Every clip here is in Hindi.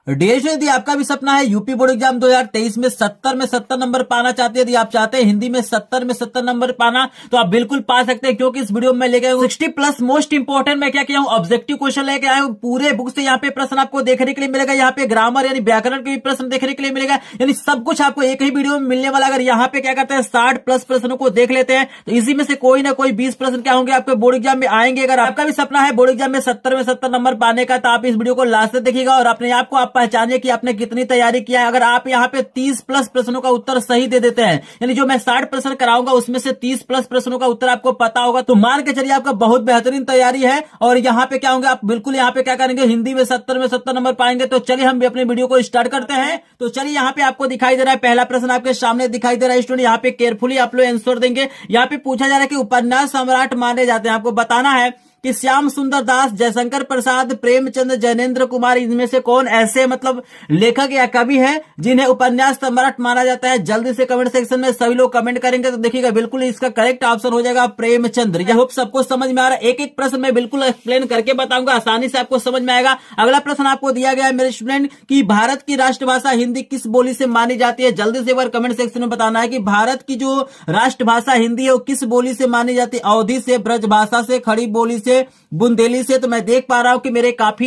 डियर यदि आपका भी सपना है यूपी बोर्ड एग्जाम 2023 में 70 नंबर पाना चाहते हैं, यदि आप चाहते हैं हिंदी में 70 नंबर पाना, तो आप बिल्कुल पा सकते हैं, क्योंकि इस वीडियो में लेके आया हूं 60 प्लस मोस्ट इंपोर्टेंट मैं क्या किया हूं ऑब्जेक्टिव क्वेश्चन लेके आया हूं। पूरे बुक से यहाँ पे प्रश्न आपको देखने के लिए मिलेगा, यहाँ पे ग्रामर यानी व्याकरण के भी प्रश्न देखने के लिए मिलेगा, यानी सब कुछ आपको एक ही वीडियो में मिलने वाला। अगर यहाँ पे क्या करते हैं 60 प्लस प्रश्नों को देख लेते हैं तो इसी में से कोई ना कोई 20 प्रश्न क्या होंगे आपके बोर्ड एग्जाम में आएंगे। अगर आपका भी सपना है बोर्ड एग्जाम में 70 नंबर पाने का, तो आप इस वीडियो को लास्ट तक देखिएगा और अपने आप को आप पहचानिए कि आपने कितनी तैयारी किया है। अगर आप यहाँ पे 30 प्लस प्रश्नों का उत्तर सही दे देते हैं, यानी जो मैं 60 प्रश्न कराऊंगा उसमें से 30 प्लस प्रश्नों का उत्तर आपको पता होगा, तो मान के चलिए आपका बहुत बेहतरीन तैयारी है। और यहाँ पे क्या होंगे आप बिल्कुल यहाँ पे क्या करेंगे, हिंदी में 70 नंबर पाएंगे। तो चलिए हम भी अपने वीडियो को स्टार्ट करते हैं। तो चलिए यहाँ पे आपको दिखाई दे रहा है, पहला प्रश्न आपके सामने दिखाई दे रहा है स्टूडेंट, यहाँ पे केयरफुली आप लोग आंसर देंगे। यहाँ पे पूछा जा रहा है कि उपन्यास सम्राट माने जाते हैं, आपको बताना है कि श्याम सुंदर दास, जयशंकर प्रसाद, प्रेमचंद, जैनेन्द्र कुमार, इनमें से कौन ऐसे मतलब लेखक या कवि है जिन्हें उपन्यास सम्राट माना जाता है। जल्दी से कमेंट सेक्शन में सभी लोग कमेंट करेंगे तो देखिएगा बिल्कुल इसका करेक्ट ऑप्शन हो जाएगा प्रेमचंद्र। यह होप सबको समझ में आ रहा है, एक एक प्रश्न मैं बिल्कुल एक्सप्लेन करके बताऊंगा, आसानी से आपको समझ में आएगा। अगला प्रश्न आपको दिया गया है मेरे स्टूडेंट कि भारत की राष्ट्रभाषा हिंदी किस बोली से मानी जाती है। जल्दी से एक बार कमेंट सेक्शन में बताना है कि भारत की जो राष्ट्रभाषा हिंदी है वो किस बोली से मानी जाती है। अवधी से, ब्रजभाषा से, खड़ी बोली से, बुंदेली से। तो मैं देख पा रहा हूं कि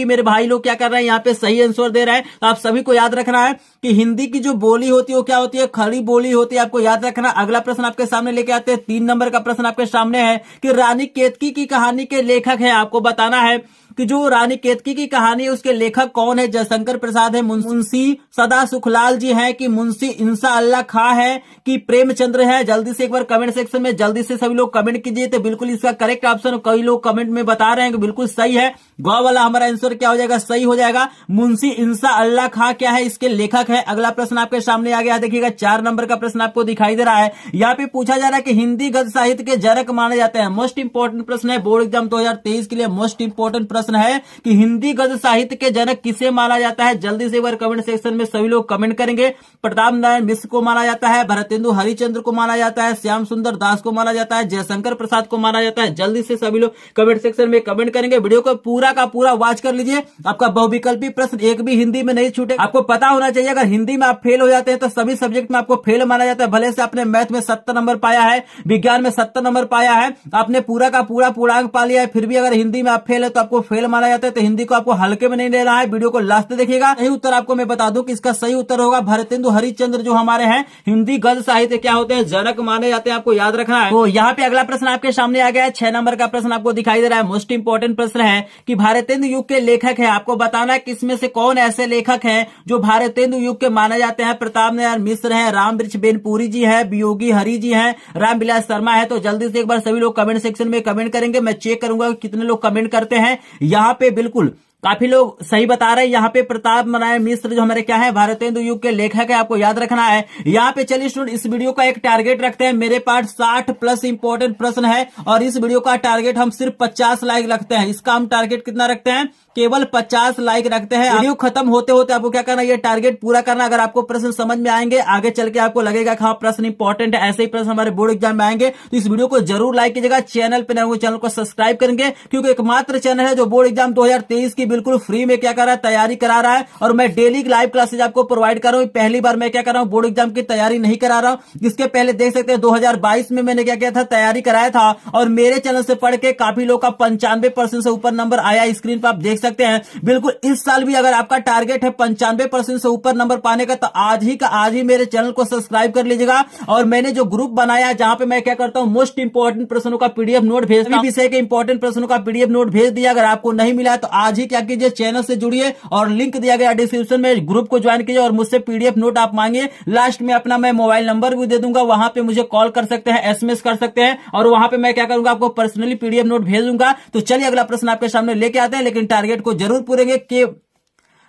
मेरे भाई लोग क्या कर रहे हैं, यहाँ पे सही आंसर दे रहे हैं। तो आप सभी को याद रखना है कि हिंदी की जो बोली होती है वो क्या होती है, खड़ी बोली होती है, आपको याद रखना। अगला प्रश्न आपके सामने लेके आते हैं, 3 नंबर का प्रश्न आपके सामने है कि रानी केतकी की कहानी के लेखक है। आपको बताना है कि जो रानी केतकी की कहानी है उसके लेखक कौन है। जयशंकर प्रसाद है, मुंशी सदा सुखलाल जी है, कि मुंशी इंसा अल्लाह खां है, कि प्रेमचंद्र है। जल्दी से एक बार कमेंट सेक्शन में जल्दी से सभी लोग कमेंट कीजिए। तो बिल्कुल इसका करेक्ट ऑप्शन कई लोग कमेंट में बता रहे हैं कि बिल्कुल सही है। गौ वाला हमारा आंसर क्या हो जाएगा, सही हो जाएगा। मुंशी इंसा अल्लाह खां क्या है, इसके लेखक है। अगला प्रश्न आपके सामने आ गया, देखिएगा 4 नंबर का प्रश्न आपको दिखाई दे रहा है। यहाँ पे पूछा जा रहा है कि हिंदी गद्य साहित्य के जनक माने जाते हैं। मोस्ट इंपोर्टेंट प्रश्न है, बोर्ड एग्जाम 2023 के लिए मोस्ट इंपोर्टेंट प्रश्न है कि हिंदी गद्य साहित्य के जनक किसे माना जाता है। जल्दी से एक बार कमेंट सेक्शन में सभी लोग कमेंट करेंगे। प्रताप नारायण मिश्र को माना जाता है, भरतेंदु हरिश्चंद्र को माना जाता है, श्याम सुंदर दास को माना जाता है, जयशंकर प्रसाद को माना जाता है। जल्दी से सभी लोग कमेंट सेक्शन में कमेंट करेंगे। वीडियो को पूरा का पूरा वॉच कर लीजिए, आपका बहुविकल्पी प्रश्न एक भी हिंदी में नहीं छूटे। आपको पता होना चाहिए अगर हिंदी में आप फेल हो जाते हैं तो सभी सब्जेक्ट में आपको फेल माना जाता है। भले से आपने मैथ में 70 नंबर पाया है, विज्ञान में 70 नंबर पाया है, आपने पूरा का पूरा पूर्णांक पा लिया है, फिर भी अगर हिंदी में आप फेल है तो आपको फेल माना जाता है। तो हिंदी को आपको हल्के में नहीं ले रहा है, वीडियो को लास्ट तक देखिएगा। सही उत्तर आपको मैं बता दूं कि इसका सही उत्तर होगा भरतेंदु हरिश्चंद्र, जो हमारे हैं हिंदी गद्य साहित्य क्या होते हैं, जनक माने जाते हैं, आपको याद रखना है। तो यहाँ पे अगला प्रश्न आपके सामने आ गया है, 6 नंबर का प्रश्न आपको दिखाई दे रहा है। मोस्ट इंपोर्टेंट प्रश्न है कि भारतेंदु युग के लेखक है। आपको बताना है कि इसमें से कौन ऐसे लेखक हैं जो भारतेंदु युग के माने जाते हैं। प्रताप नारायण मिश्र है, रामवृक्ष बेनपुरी जी है, वियोगी हरि जी है, रामविलास शर्मा है। तो जल्दी से एक बार सभी लोग कमेंट सेक्शन में कमेंट करेंगे, मैं चेक करूंगा कितने लोग कमेंट करते हैं। यहाँ पे बिल्कुल काफी लोग सही बता रहे हैं। यहाँ पे प्रताप नारायण मिश्र जो हमारे क्या है भारतेंदु युग के लेखक है, आपको याद रखना है। यहाँ पे चलिए स्टूडेंट इस वीडियो का एक टारगेट रखते हैं। मेरे पास 60 प्लस इंपोर्टेंट प्रश्न है और इस वीडियो का टारगेट हम सिर्फ 50 लाइक रखते हैं। इसका हम टारगेट कितना रखते हैं, केवल 50 लाइक रखते हैं। वीडियो खत्म होते होते आपको क्या करना है, ये टारगेट पूरा करना। अगर आपको प्रश्न समझ में आएंगे, आगे चल के आपको लगेगा कि हाँ प्रश्न इंपॉर्टेंट है, ऐसे ही प्रश्न हमारे बोर्ड एग्जाम में आएंगे, तो इस वीडियो को जरूर लाइक कीजिएगा। चैनल पे नए चैनल को सब्सक्राइब करेंगे, क्योंकि एकमात्र चैनल है जो बोर्ड एग्जाम 2023 की बिल्कुल फ्री में क्या कर रहा है, तैयारी करा रहा है। और मैं डेली लाइव क्लासेज आपको प्रोवाइड कर रहा हूँ। पहली बार मैं क्या कर रहा हूँ, बोर्ड एग्जाम की तैयारी नहीं करा रहा हूँ। इसके पहले देख सकते हैं 2022 में मैंने क्या किया था, तैयारी कराया था और मेरे चैनल से पढ़ के काफी लोग का 95% से ऊपर नंबर आया। स्क्रीन पर आप देख सकते हैं। बिल्कुल इस साल भी अगर आपका टारगेट है 95% से ऊपर नंबर पाने का, तो आज ही मेरे चैनल को सब्सक्राइब कर लीजिएगा। और मैंने जो ग्रुप बनाया है जहां पे मैं क्या करता हूं, मोस्ट इंपोर्टेंट प्रश्नों का पीडीएफ नोट भेजता हूं, विषय के इंपोर्टेंट प्रश्नों का पीडीएफ नोट भेज दिया। अगर आपको नहीं मिला तो आज ही क्या कीजिए, चैनल से जुड़िए और लिंक दिया गया डिस्क्रिप्शन में, ग्रुप को ज्वाइन कीजिए और मुझसे पीडीएफ नोट आप मांगिए। लास्ट में अपना मैं मोबाइल नंबर भी दे दूंगा, वहां पे मुझे कॉल कर सकते हैं, एसएमएस कर सकते हैं और वहां पे मैं क्या करूंगा, आपको पर्सनली पीडीएफ नोट भेज दूंगा। तो चलिए अगला प्रश्न आपके सामने लेके आते हैं, लेकिन टारगेट को जरूर पूरेंगे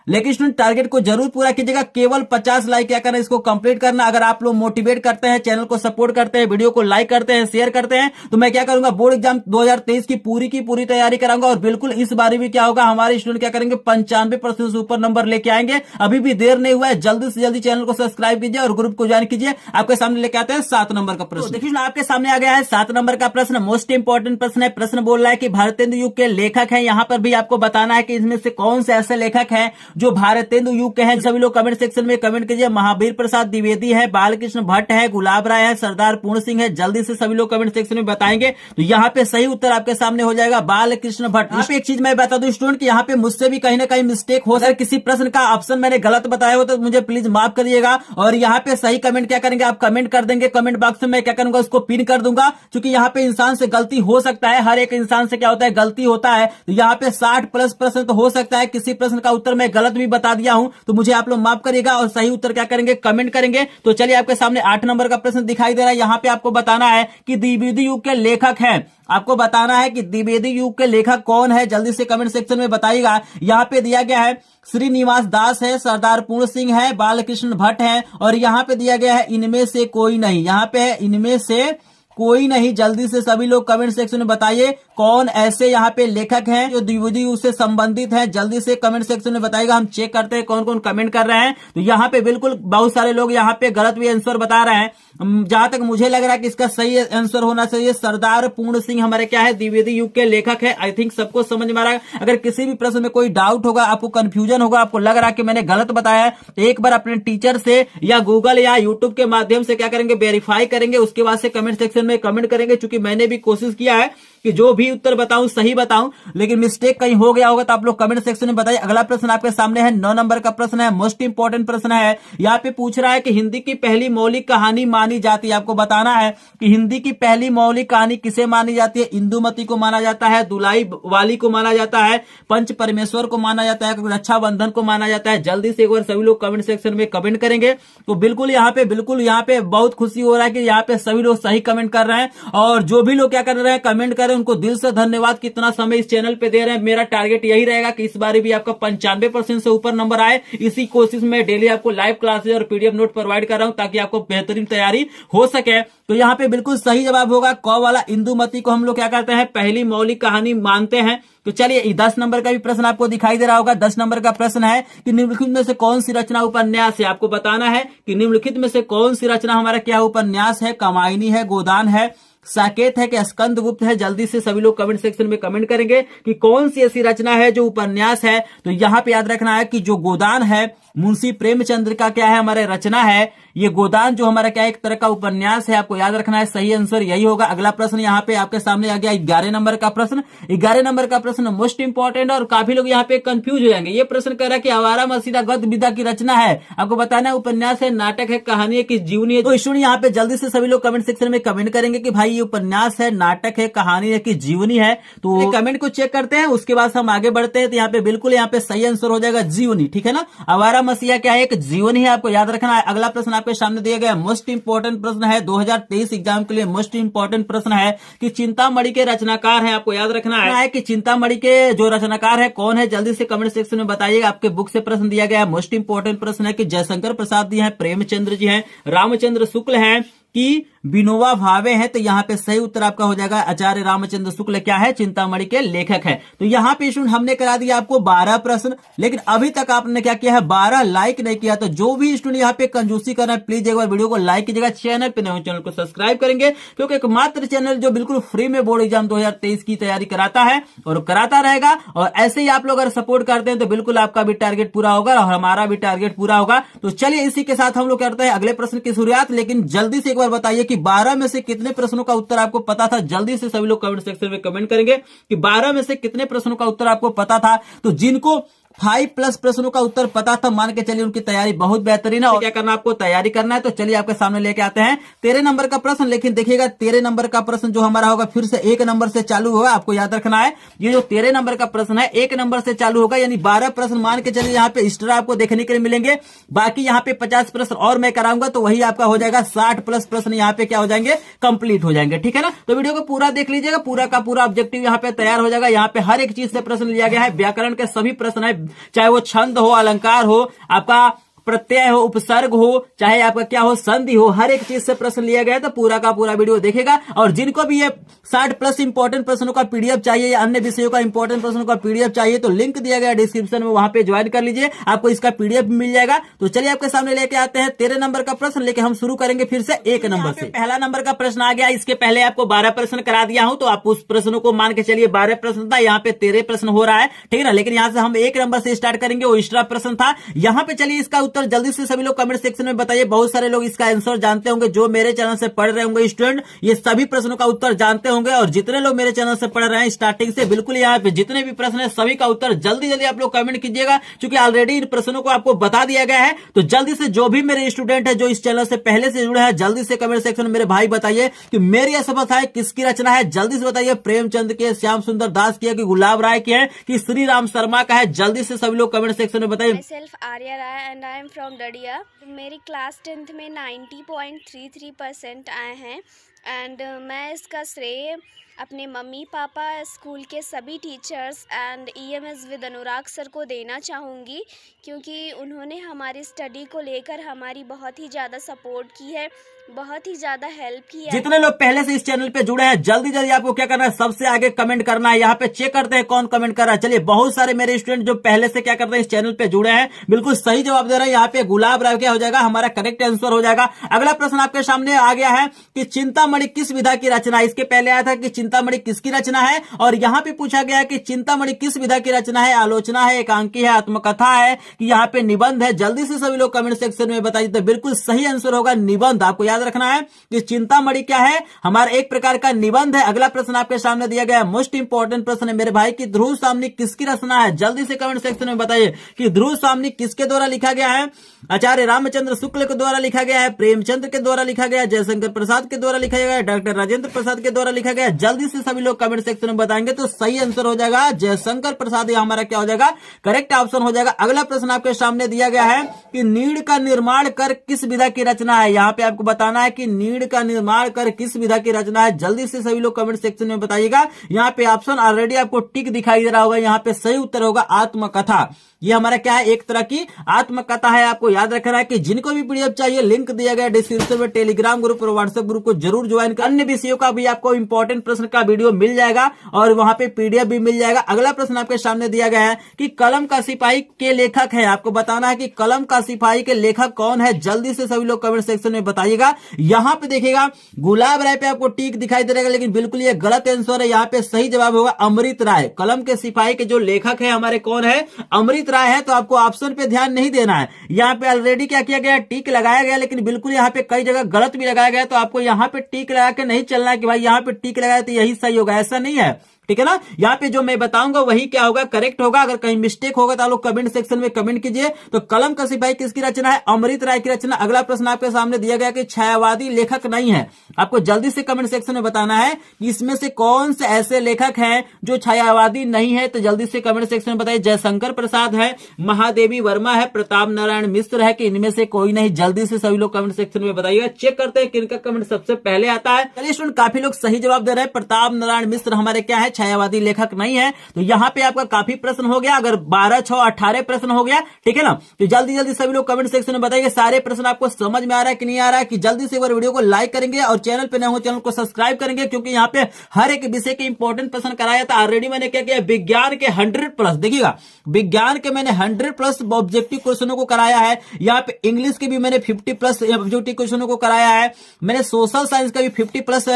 लेकिन स्टूडेंट टारगेट को जरूर पूरा कीजिएगा। केवल 50 लाइक क्या करना, इसको कंप्लीट करना। अगर आप लोग मोटिवेट करते हैं, चैनल को सपोर्ट करते हैं, वीडियो को लाइक करते हैं, शेयर करते हैं, तो मैं क्या करूंगा, बोर्ड एग्जाम 2023 की पूरी तैयारी कराऊंगा। और बिल्कुल इस बार भी क्या होगा, हमारे स्टूडेंट क्या करेंगे, 95% से ऊपर नंबर लेके आएंगे। अभी भी देर नहीं हुआ है, जल्दी से जल्दी चैनल को सब्सक्राइब कीजिए और ग्रुप को ज्वाइन कीजिए। आपके सामने लेके आते हैं 7 नंबर का प्रश्न। देखिए आपके सामने आ गया है 7 नंबर का प्रश्न, मोस्ट इंपोर्टेंट प्रश्न है। प्रश्न बोल रहा है कि भारतेंदु युग के लेखक हैं। यहां पर भी आपको बताना है कि इसमें से कौन से ऐसे लेखक हैं जो भारतेंदु युग के हैं सभी लोग कमेंट सेक्शन में कमेंट कीजिए। महावीर प्रसाद द्विवेदी है, बालकृष्ण भट्ट है, गुलाब राय है, सरदार पूर्ण सिंह है। जल्दी से सभी लोग कमेंट सेक्शन में बताएंगे। तो यहाँ पे सही उत्तर आपके सामने हो जाएगा बालकृष्ण भट्ट। यहाँ पे एक चीज मैं बता दूं स्टूडेंट कि यहाँ पे मुझसे भी कहीं ना कहीं मिस्टेक हो सकता है, किसी प्रश्न का ऑप्शन मैंने गलत बताया हो तो मुझे प्लीज माफ करिएगा। और यहाँ पे सही कमेंट क्या करेंगे, आप कमेंट कर देंगे कमेंट बॉक्स में, मैं क्या करूंगा उसको पिन कर दूंगा, क्योंकि यहाँ पे इंसान से गलती हो सकता है, हर एक इंसान से क्या होता है गलती होता है। तो यहाँ पे 60 प्लस प्रश्न तो हो सकता है किसी प्रश्न का उत्तर मैं गलत भी बता दिया हूं, तो मुझे आप लोग माफ करिएगा और सही उत्तर क्या करेंगे कमेंट करेंगे। तो चलिए आपके सामने 8 नंबर का प्रश्न दिखाई दे रहा है। यहाँ पे आपको बताना है कि द्विवेदी युग के लेखक हैं, आपको बताना है कि द्विवेदी युग के लेखक कौन है, जल्दी से कमेंट सेक्शन में बताइएगा। यहाँ पे दिया गया है श्रीनिवास दास है, सरदार पूर्ण सिंह है, बालकृष्ण भट्ट है और यहाँ पे दिया गया है इनमें से कोई नहीं। यहाँ पे है इनमें से कोई नहीं। जल्दी से सभी लोग कमेंट सेक्शन में बताइए कौन ऐसे यहाँ पे लेखक हैं जो द्विवेदी युग से संबंधित हैं। जल्दी से कमेंट सेक्शन में बताइएगा, हम चेक करते हैं कौन कौन कमेंट कर रहे हैं। तो यहाँ पे बिल्कुल बहुत सारे लोग यहाँ पे गलत भी आंसर बता रहे हैं। जहां तक मुझे लग रहा है कि इसका सही आंसर होना चाहिए सरदार पूर्ण सिंह हमारे क्या है द्विवेदी युग के लेखक है। आई थिंक सबको समझ में आ रहा है। अगर किसी भी प्रश्न में कोई डाउट होगा, आपको कंफ्यूजन होगा, आपको लग रहा है कि मैंने गलत बताया है, तो एक बार अपने टीचर से या गूगल या यूट्यूब के माध्यम से क्या करेंगे वेरीफाई करेंगे, उसके बाद से कमेंट सेक्शन में कमेंट करेंगे। क्योंकि मैंने भी कोशिश किया है कि जो भी उत्तर बताऊं सही बताऊं, लेकिन मिस्टेक कहीं हो गया होगा तो आप लोग कमेंट सेक्शन में बताइए। अगला प्रश्न आपके सामने है 9 नंबर का प्रश्न है, मोस्ट इंपोर्टेंट प्रश्न है। यहाँ पे पूछ रहा है कि हिंदी की पहली मौलिक कहानी मानी जाती है। आपको बताना है कि हिंदी की पहली मौलिक कहानी किसे मानी जाती है। इंदुमती को माना जाता है, दुलाई वाली को माना जाता है, पंच परमेश्वर को माना जाता है, रक्षाबंधन को माना जाता है। जल्दी से एक बार सभी लोग कमेंट सेक्शन में कमेंट करेंगे। तो बिल्कुल यहाँ पे बहुत खुशी हो रहा है कि यहाँ पे सभी लोग सही कमेंट कर रहे हैं। और जो भी लोग क्या कर रहे हैं कमेंट कर रहे हैं उनको दिल से धन्यवाद, कितना समय इस चैनल पे दे रहे हैं। मेरा टारगेट यही रहेगा कि इस बार भी आपका 95% से ऊपर नंबर आए। इसी कोशिश में डेली आपको लाइव क्लासेस और पीडीएफ नोट प्रोवाइड कर रहा हूं ताकि आपको बेहतरीन तैयारी हो सके। तो यहाँ पे बिल्कुल सही जवाब होगा क वाला, इंदुमती को हम लोग क्या करते हैं पहली मौलिक कहानी मानते हैं। तो चलिए 10 नंबर का भी प्रश्न आपको दिखाई दे रहा होगा। 10 नंबर का प्रश्न है कि निम्नलिखित में से कौन सी रचना उपन्यास है। आपको बताना है कि निम्नलिखित में से कौन सी रचना हमारा क्या उपन्यास है, कामायनी है, गोदान है, साकेत है कि स्कंदगुप्त है। जल्दी से सभी लोग कमेंट सेक्शन में कमेंट करेंगे कि कौन सी ऐसी रचना है जो उपन्यास है। तो यहाँ पे याद रखना है कि जो गोदान है मुंशी प्रेमचंद्र का क्या है हमारे रचना है। ये गोदान जो हमारा क्या है एक तरह का उपन्यास है। आपको याद रखना है, सही आंसर यही होगा। अगला प्रश्न यहाँ पे आपके सामने आ गया 11 नंबर का प्रश्न। 11 नंबर का प्रश्न मोस्ट इंपॉर्टेंट और काफी लोग यहाँ पे कंफ्यूज हो जाएंगे। ये प्रश्न कह रहा है कि आवारा मसीदा गद्य विधा की रचना है। आपको बताना है उपन्यास है, नाटक है, कहानी है कि जीवनी है। तो स्टूडेंट यहाँ पे जल्दी से सभी लोग कमेंट सेक्शन में कमेंट करेंगे कि भाई ये उपन्यास है, नाटक है, कहानी है कि जीवनी है। तो कमेंट को चेक करते हैं, उसके बाद हम आगे बढ़ते हैं। तो यहाँ पे बिल्कुल यहाँ पे सही आंसर हो जाएगा जीवनी, ठीक है ना। आवारा मसीहा क्या है एक जीवनी है, आपको याद रखना है। अगला प्रश्न आपके सामने दिया गया मोस्ट इंपोर्टेंट प्रश्न है 2023 एग्जाम के लिए मोस्ट इंपोर्टेंट प्रश्न है कि चिंतामणि के रचनाकार हैं। आपको याद रखना है कि चिंतामणि के जो रचनाकार है कौन है। जल्दी से कमेंट सेक्शन में बताइएगा। आपके बुक से प्रश्न दिया गया है, मोस्ट इंपोर्टेंट प्रश्न है कि जयशंकर प्रसाद जी हैं, प्रेमचंद्र जी हैं, रामचंद्र शुक्ल हैं कि विनोबा भावे हैं। तो यहाँ पे सही उत्तर आपका हो जाएगा आचार्य रामचंद्र शुक्ल क्या है चिंतामणि के लेखक है। तो यहाँ पे स्टूडेंट हमने करा दिया आपको 12 प्रश्न, लेकिन अभी तक आपने क्या किया है 12 लाइक नहीं किया। तो जो भी स्टूडेंट यहाँ पे कंजूसी कर रहे हैं प्लीज एक बार वीडियो को लाइक कीजिएगा, चैनल पे नए चैनल को सब्सक्राइब करेंगे, क्योंकि एकमात्र चैनल जो बिल्कुल फ्री में बोर्ड एग्जाम 2023 की तैयारी कराता है और कराता रहेगा। और ऐसे ही आप लोग अगर सपोर्ट करते हैं तो बिल्कुल आपका भी टारगेट पूरा होगा और हमारा भी टारगेट पूरा होगा। तो चलिए इसी के साथ हम लोग करते हैं अगले प्रश्न की शुरुआत। लेकिन जल्दी से एक बार बताइए कि 12 में से कितने प्रश्नों का उत्तर आपको पता था। जल्दी से सभी लोग कमेंट सेक्शन में कमेंट करेंगे कि 12 में से कितने प्रश्नों का उत्तर आपको पता था। तो जिनको 5+ प्रश्नों का उत्तर पता था मान के चलिए उनकी तैयारी बहुत बेहतरीन है। और क्या करना आपको तैयारी करना है। तो चलिए आपके सामने लेके आते हैं 13 नंबर का प्रश्न। लेकिन देखिएगा 13 नंबर का प्रश्न जो हमारा होगा फिर से 1 नंबर से चालू होगा। आपको याद रखना है ये जो 13 नंबर का प्रश्न है 1 नंबर से चालू होगा, यानी 12 प्रश्न मान के चलिए यहाँ पे एक्स्ट्रा आपको देखने के लिए मिलेंगे। बाकी यहाँ पे 50 प्रश्न और मैं कराऊंगा तो वही आपका हो जाएगा 60+ प्रश्न यहाँ पे क्या हो जाएंगे कंप्लीट हो जाएंगे, ठीक है ना। तो वीडियो को पूरा देख लीजिएगा, पूरा का पूरा ऑब्जेक्टिव यहाँ पे तैयार हो जाएगा। यहाँ पे हर एक चीज से प्रश्न लिया गया है, व्याकरण के सभी प्रश्न है, चाहे वो छंद हो, अलंकार हो, आपका प्रत्यय हो, उपसर्ग हो, चाहे आपका क्या हो, संधि हो, हर एक चीज से प्रश्न लिया गया है। तो पूरा का पूरा वीडियो देखेगा। और जिनको भी ये 60+ इंपॉर्टेंट प्रश्नों का पीडीएफ चाहिए या अन्य विषयों का इंपॉर्टेंट प्रश्नों का पीडीएफ चाहिए तो लिंक दिया गया डिस्क्रिप्शन में, वहां पे ज्वाइन कर लीजिए, आपको इसका पीडीएफ मिल जाएगा। तो चलिए आपके सामने लेके आते हैं 13 नंबर का प्रश्न लेके हम शुरू करेंगे फिर से 1 नंबर से। पहला नंबर का प्रश्न आ गया। इसके पहले आपको 12 प्रश्न करा दिया हूं, तो आप उस प्रश्नों को मान के चलिए 12 प्रश्न था, यहाँ पे 13 प्रश्न हो रहा है, ठीक है ना। लेकिन यहाँ से हम 1 नंबर से स्टार्ट करेंगे, वो एक्स्ट्रा प्रश्न था। यहाँ पे चलिए इसका उत्तर जल्दी से सभी लोग कमेंट सेक्शन में बताइए। बहुत सारे लोग इसका आंसर जानते होंगे, जो मेरे चैनल से पढ़ रहे होंगे स्टूडेंट, ये सभी प्रश्नों का उत्तर जानते होंगे। और जितने लोग मेरे चैनल से पढ़ रहे हैं स्टार्टिंग से, बिल्कुल यहाँ पे जितने भी प्रश्न है सभी का उत्तर जल्दी जल्दी आप लोग कमेंट कीजिएगा, क्योंकि ऑलरेडी इन प्रश्नों को आपको बता दिया गया है। तो जल्दी से जो भी मेरे स्टूडेंट है जो इस चैनल से पहले से जुड़े हैं, जल्दी से कमेंट सेक्शन में मेरे भाई बताइए कि मेरी असफलताएं किसकी रचना है। जल्दी से बताइए, प्रेमचंद की, श्याम सुंदर दास की है, कि गुलाब राय की है, कि श्री राम शर्मा का है। जल्दी से सभी लोग कमेंट सेक्शन में बताइए। Self Arya Rai and I am from Dadiya. मेरी क्लास 10th में 90.33% आए हैं एंड मैं इसका श्रेय अपने मम्मी पापा, स्कूल के सभी teachers and EMS with Anurag sir को देना चाहूँगी, क्योंकि उन्होंने हमारी स्टडी को लेकर हमारी बहुत ही ज़्यादा सपोर्ट की है, बहुत ही ज्यादा हेल्प की है। जितने लोग पहले से इस चैनल पे जुड़े हैं, जल्दी जल्दी आपको क्या करना है, सबसे आगे कमेंट करना है। यहाँ पे चेक करते हैं कौन कमेंट कर रहा है। चलिए, बहुत सारे मेरे स्टूडेंट जो पहले से क्या करते हैं इस चैनल पे जुड़े हैं, बिल्कुल सही जवाब दे रहे हैं। यहाँ पे गुलाब राय क्या हो जाएगा, हमारा करेक्ट आंसर हो जाएगा। अगला प्रश्न आपके सामने आ गया है कि चिंतामणि किस विधा की रचना है। इसके पहले आया था कि चिंतामणि किसकी रचना है, और यहाँ पे पूछा गया है कि चिंतामणि किस विधा की रचना है। आलोचना है, एकांकी है, आत्मकथा है, कि यहाँ पे निबंध है। जल्दी से सभी लोग कमेंट सेक्शन में बताइए। तो बिल्कुल सही आंसर होगा निबंध। आपको याद रखना है कि चिंतामणि क्या है, हमारा एक प्रकार का निबंध है। अगला प्रश्न आपके सामने दिया गया है, मोस्ट इंपॉर्टेंट प्रश्न है मेरे भाई, कि ध्रुव सामनी किसकी रचना है। जल्दी से कमेंट सेक्शन में बताइए कि ध्रुव सामनी किसके द्वारा लिखा गया है। आचार्य रामचंद्र शुक्ल के द्वारा लिखा गया है, प्रेमचंद के द्वारा लिखा गया है, जयशंकर प्रसाद के द्वारा लिखा गया है, डॉक्टर राजेंद्र प्रसाद के द्वारा लिखा गया है। जल्दी से सभी लोग कमेंट सेक्शन में बताएंगे तो सही आंसर हो जाएगा जयशंकर प्रसाद। ये हमारा क्या हो जाएगा, करेक्ट ऑप्शन हो जाएगा। अगला प्रश्न आपके सामने दिया गया है कि नीड़ का निर्माण कर किस विधा की रचना है। यहाँ पे आपको बताना है कि नीड़ का निर्माण कर किस विधा की रचना है। जल्दी से सभी लोग कमेंट सेक्शन में बताइएगा। यहाँ पे ऑप्शन ऑलरेडी आपको टिक दिखाई दे रहा होगा, यहाँ पे सही उत्तर होगा आत्मकथा। ये हमारा क्या है, एक तरह की आत्मकथा है। आपको याद रखना है कि जिनको भी पीडीएफ चाहिए, लिंक दिया गया डिस्क्रिप्शन में, टेलीग्राम ग्रुप और व्हाट्सएप ग्रुप को जरूर ज्वाइन कर। अन्य विषयों का भी आपको इंपॉर्टेंट प्रश्न का वीडियो मिल जाएगा और वहां पे पीडीएफ भी मिल जाएगा। अगला प्रश्न आपके सामने दिया गया है कि कलम का सिपाही के लेखक है। आपको बताना है कि कलम का सिपाही के लेखक कौन है। जल्दी से सभी लोग कमेंट सेक्शन में बताइएगा। यहाँ पे देखिएगा गुलाब राय पे आपको टिक दिखाई दे रहेगा, लेकिन बिल्कुल ये गलत आंसर है। यहाँ पे सही जवाब होगा अमृत राय। कलम के सिपाही के जो लेखक है हमारे कौन है, अमृत राय है। तो आपको ऑप्शन पे ध्यान नहीं देना है। यहाँ पे ऑलरेडी क्या किया गया, टिक लगाया गया, लेकिन बिल्कुल यहाँ पे कई जगह गलत भी लगाया गया। तो आपको यहाँ पे टिक लगा के नहीं चलना है कि भाई यहाँ पे टिक लगाया तो यही सही होगा, ऐसा नहीं है, ठीक है ना। यहाँ पे जो मैं बताऊंगा वही क्या होगा, करेक्ट होगा। अगर कहीं मिस्टेक होगा तो आप लोग कमेंट सेक्शन में कमेंट कीजिए। तो कलम का सिपाही किसकी रचना है, अमृत राय की रचना। अगला प्रश्न आपके सामने दिया गया कि छायावादी लेखक नहीं है। आपको जल्दी से कमेंट सेक्शन में बताना है कि इसमें से कौन से ऐसे लेखक हैं जो छायावादी नहीं है। तो जल्दी से कमेंट सेक्शन में बताइए। जयशंकर प्रसाद है, महादेवी वर्मा है, प्रताप नारायण मिश्र है, कि इनमें से कोई नहीं। जल्दी से सभी लोग कमेंट सेक्शन में बताइएगा। चेक करते हैं किनका कमेंट सबसे पहले आता है। चलिए स्टूडेंट, काफी लोग सही जवाब दे रहे हैं। प्रताप नारायण मिश्र हमारे क्या है, छायावादी लेखक नहीं है। तो यहाँ पे आपका काफी प्रश्न हो गया। अगर 12, 6, 18 प्रश्न हो गया, ठीक है ना। तो जल्दी जल्दी सभी लोग कमेंट सेक्शन में बताइए सारे प्रश्न आपको समझ में आ रहा है कि नहीं आ रहा है। कि जल्दी से एक बार वीडियो को लाइक करेंगे और चैनल पे नए हो चैनल को सब्सक्राइब करेंगे, क्योंकि यहाँ पे हर एक विषय के इंपॉर्टेंट प्रश्न कराया था। ऑलरेडी मैंने क्या किया, विज्ञान के 100+, देखिएगा विज्ञान के मैंने 100+ ऑब्जेक्टिव क्वेश्चनों को कराया है। यहाँ पे इंग्लिश के भी मैंने 50+ ऑब्जेक्टिव क्वेश्चनों को कराया है। मैंने सोशल साइंस का भी 50+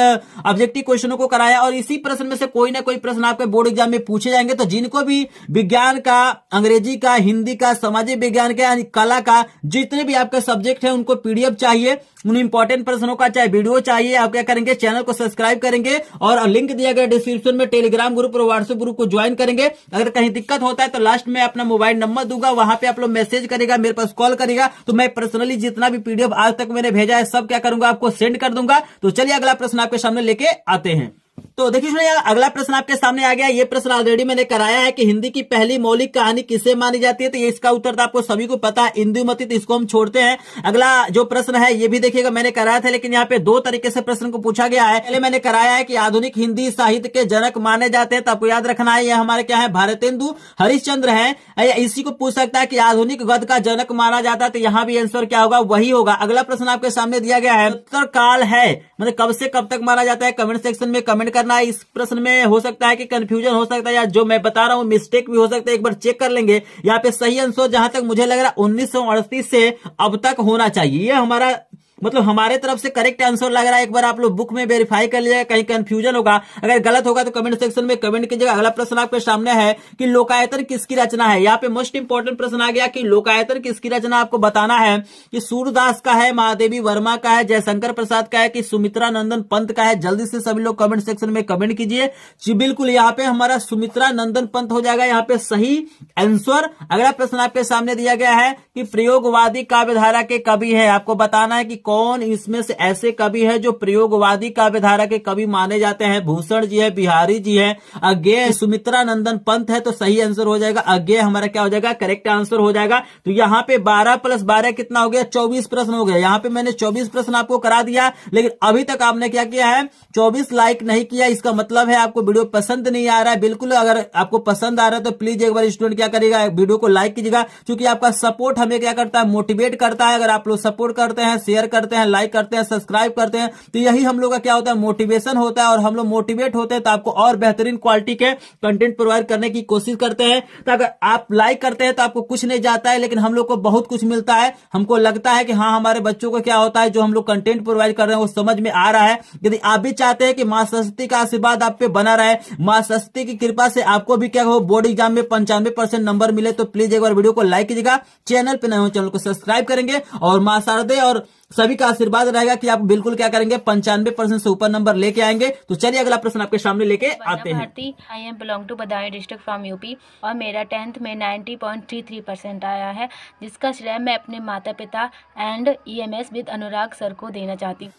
ऑब्जेक्टिव क्वेश्चनों को कराया। और इसी प्रश्न में से कोई ना कोई प्रश्न आपके बोर्ड एग्जाम में पूछे जाएंगे। तो जिनको भी विज्ञान का, अंग्रेजी का, हिंदी का, सामाजिक विज्ञान का, कला का, जितने भी आपके सब्जेक्ट है उनको पीडीएफ चाहिए, उन इंपॉर्टेंट प्रश्नों का चाहे वीडियो चाहिए, आप क्या करेंगे, चैनल को सब्सक्राइब करेंगे और लिंक दिया गया डिस्क्रिप्शन में, टेलीग्राम ग्रुप और व्हाट्सएप ग्रुप को ज्वाइन करेंगे। अगर कहीं दिक्कत होता है तो लास्ट में अपना मोबाइल नंबर दूंगा, वहां पे आप लोग मैसेज करेगा, मेरे पास कॉल करेगा, तो मैं पर्सनली जितना भी पीडीएफ आज तक मैंने भेजा है सब क्या करूंगा, आपको सेंड कर दूंगा। तो चलिए अगला प्रश्न आपके सामने लेके आते हैं। तो देखिए सुनिए, अगला प्रश्न आपके सामने आ गया। ये प्रश्न ऑलरेडी मैंने कराया है कि हिंदी की पहली मौलिक कहानी किसे मानी जाती है। तो ये इसका उत्तर तो आपको सभी को पता है, इंदुमती। तो इसको हम छोड़ते हैं। अगला जो प्रश्न है ये भी देखिएगा मैंने कराया था, लेकिन यहाँ पे दो तरीके से प्रश्न को पूछा गया है। पहले मैंने कराया है कि आधुनिक हिंदी साहित्य के जनक माने जाते हैं, तो आपको याद रखना है ये हमारे क्या है, भारतेंदु हरिश्चंद्र है। इसी को पूछ सकता है कि आधुनिक गद्य का जनक माना जाता है, तो यहाँ भी आंसर क्या होगा, वही होगा। अगला प्रश्न आपके सामने दिया गया है, उत्तर काल है मतलब कब से कब तक माना जाता है। कमेंट सेक्शन में कमेंट करना है। इस प्रश्न में हो सकता है कि कंफ्यूजन हो सकता है या जो मैं बता रहा हूं मिस्टेक भी हो सकता है, एक बार चेक कर लेंगे। यहाँ पे सही आंसर जहां तक मुझे लग रहा है 1938 से अब तक होना चाहिए। ये हमारा मतलब हमारे तरफ से करेक्ट आंसर लग रहा है। एक बार आप लोग बुक में वेरीफाई कर लीजिएगा, कहीं कंफ्यूजन होगा। अगर गलत होगा तो कमेंट सेक्शन में कमेंट कीजिएगा। अगला प्रश्न आपके सामने है कि लोकायतन किसकी रचना है। यहाँ पे मोस्ट इंपोर्टेंट प्रश्न आ गया कि लोकायतन किसकी रचना आपको बताना है कि सूरदास का है, महादेवी वर्मा का है, जयशंकर प्रसाद का है कि सुमित्रा नंदन पंत का है। जल्दी से सभी लोग कमेंट सेक्शन में कमेंट कीजिए जी। बिल्कुल यहाँ पे हमारा सुमित्रा नंदन पंत हो जाएगा यहाँ पे सही आंसर। अगला प्रश्न आपके सामने दिया गया है कि प्रयोगवादी काव्यधारा के कवि है। आपको बताना है कि कौन इसमें से ऐसे कवि है जो प्रयोगवादी काव्यधारा के कवि माने जाते हैं। भूषण जी है, बिहारी जी है, अज्ञेय, सुमित्रा नंदन पंत है। तो सही आंसर हो जाएगा अज्ञेय, हमारा क्या हो जाएगा, करेक्ट आंसर हो जाएगा। तो यहाँ पे 12 + 12 कितना हो गया, 24 प्रश्न हो गए। यहाँ पे मैंने 24 प्रश्न आपको करा दिया, लेकिन अभी तक आपने क्या किया है, 24 लाइक नहीं किया। इसका मतलब है आपको वीडियो पसंद नहीं आ रहा है। बिल्कुल अगर आपको पसंद आ रहा है तो प्लीज एक बार स्टूडेंट क्या करेगा, वीडियो को लाइक कीजिएगा, क्योंकि आपका सपोर्ट हमें क्या करता है, मोटिवेट करता है। अगर आप लोग सपोर्ट करते हैं, शेयर करते हैं, लाइक करते हैं, सब्सक्राइब करते हैं, तो यही हम लोग का क्या होता है, मोटिवेशन होता है। और हम लोग मोटिवेट होते हैं तो आपको और बेहतरीन क्वालिटी के कंटेंट प्रोवाइड करने की कोशिश करते हैं। तो अगर आप लाइक करते हैं तो आपको कुछ नहीं जाता है, लेकिन हम लोग को बहुत कुछ मिलता है। हमको लगता है कि हाँ हमारे बच्चों को क्या होता है, जो हम लोग कंटेंट प्रोवाइड कर रहे हैं वो समझ में आ रहा है। यदि आप भी चाहते हैं कि मां सरस्वती का आशीर्वाद आप पे बना रहे, मां सरस्वती की कृपा से आपको भी क्या हो, बोर्ड एग्जाम में 95% नंबर मिले, तो प्लीज एक बार वीडियो को लाइक कीजिएगा। चैनल पे नए हो चैनल को सब्सक्राइब करेंगे, और मां शारदे और सभी का आशीर्वाद रहेगा कि आप बिल्कुल क्या करेंगे, 95% से ऊपर नंबर लेके आएंगे। तो चलिए अगला प्रश्न आपके सामने लेके आते हैं। I am belong to Badaun district from UP, और मेरा 10th में 90.33% आया है, जिसका श्रेय मैं अपने माता पिता and EMS with Anurag sir को देना चाहती हूँ।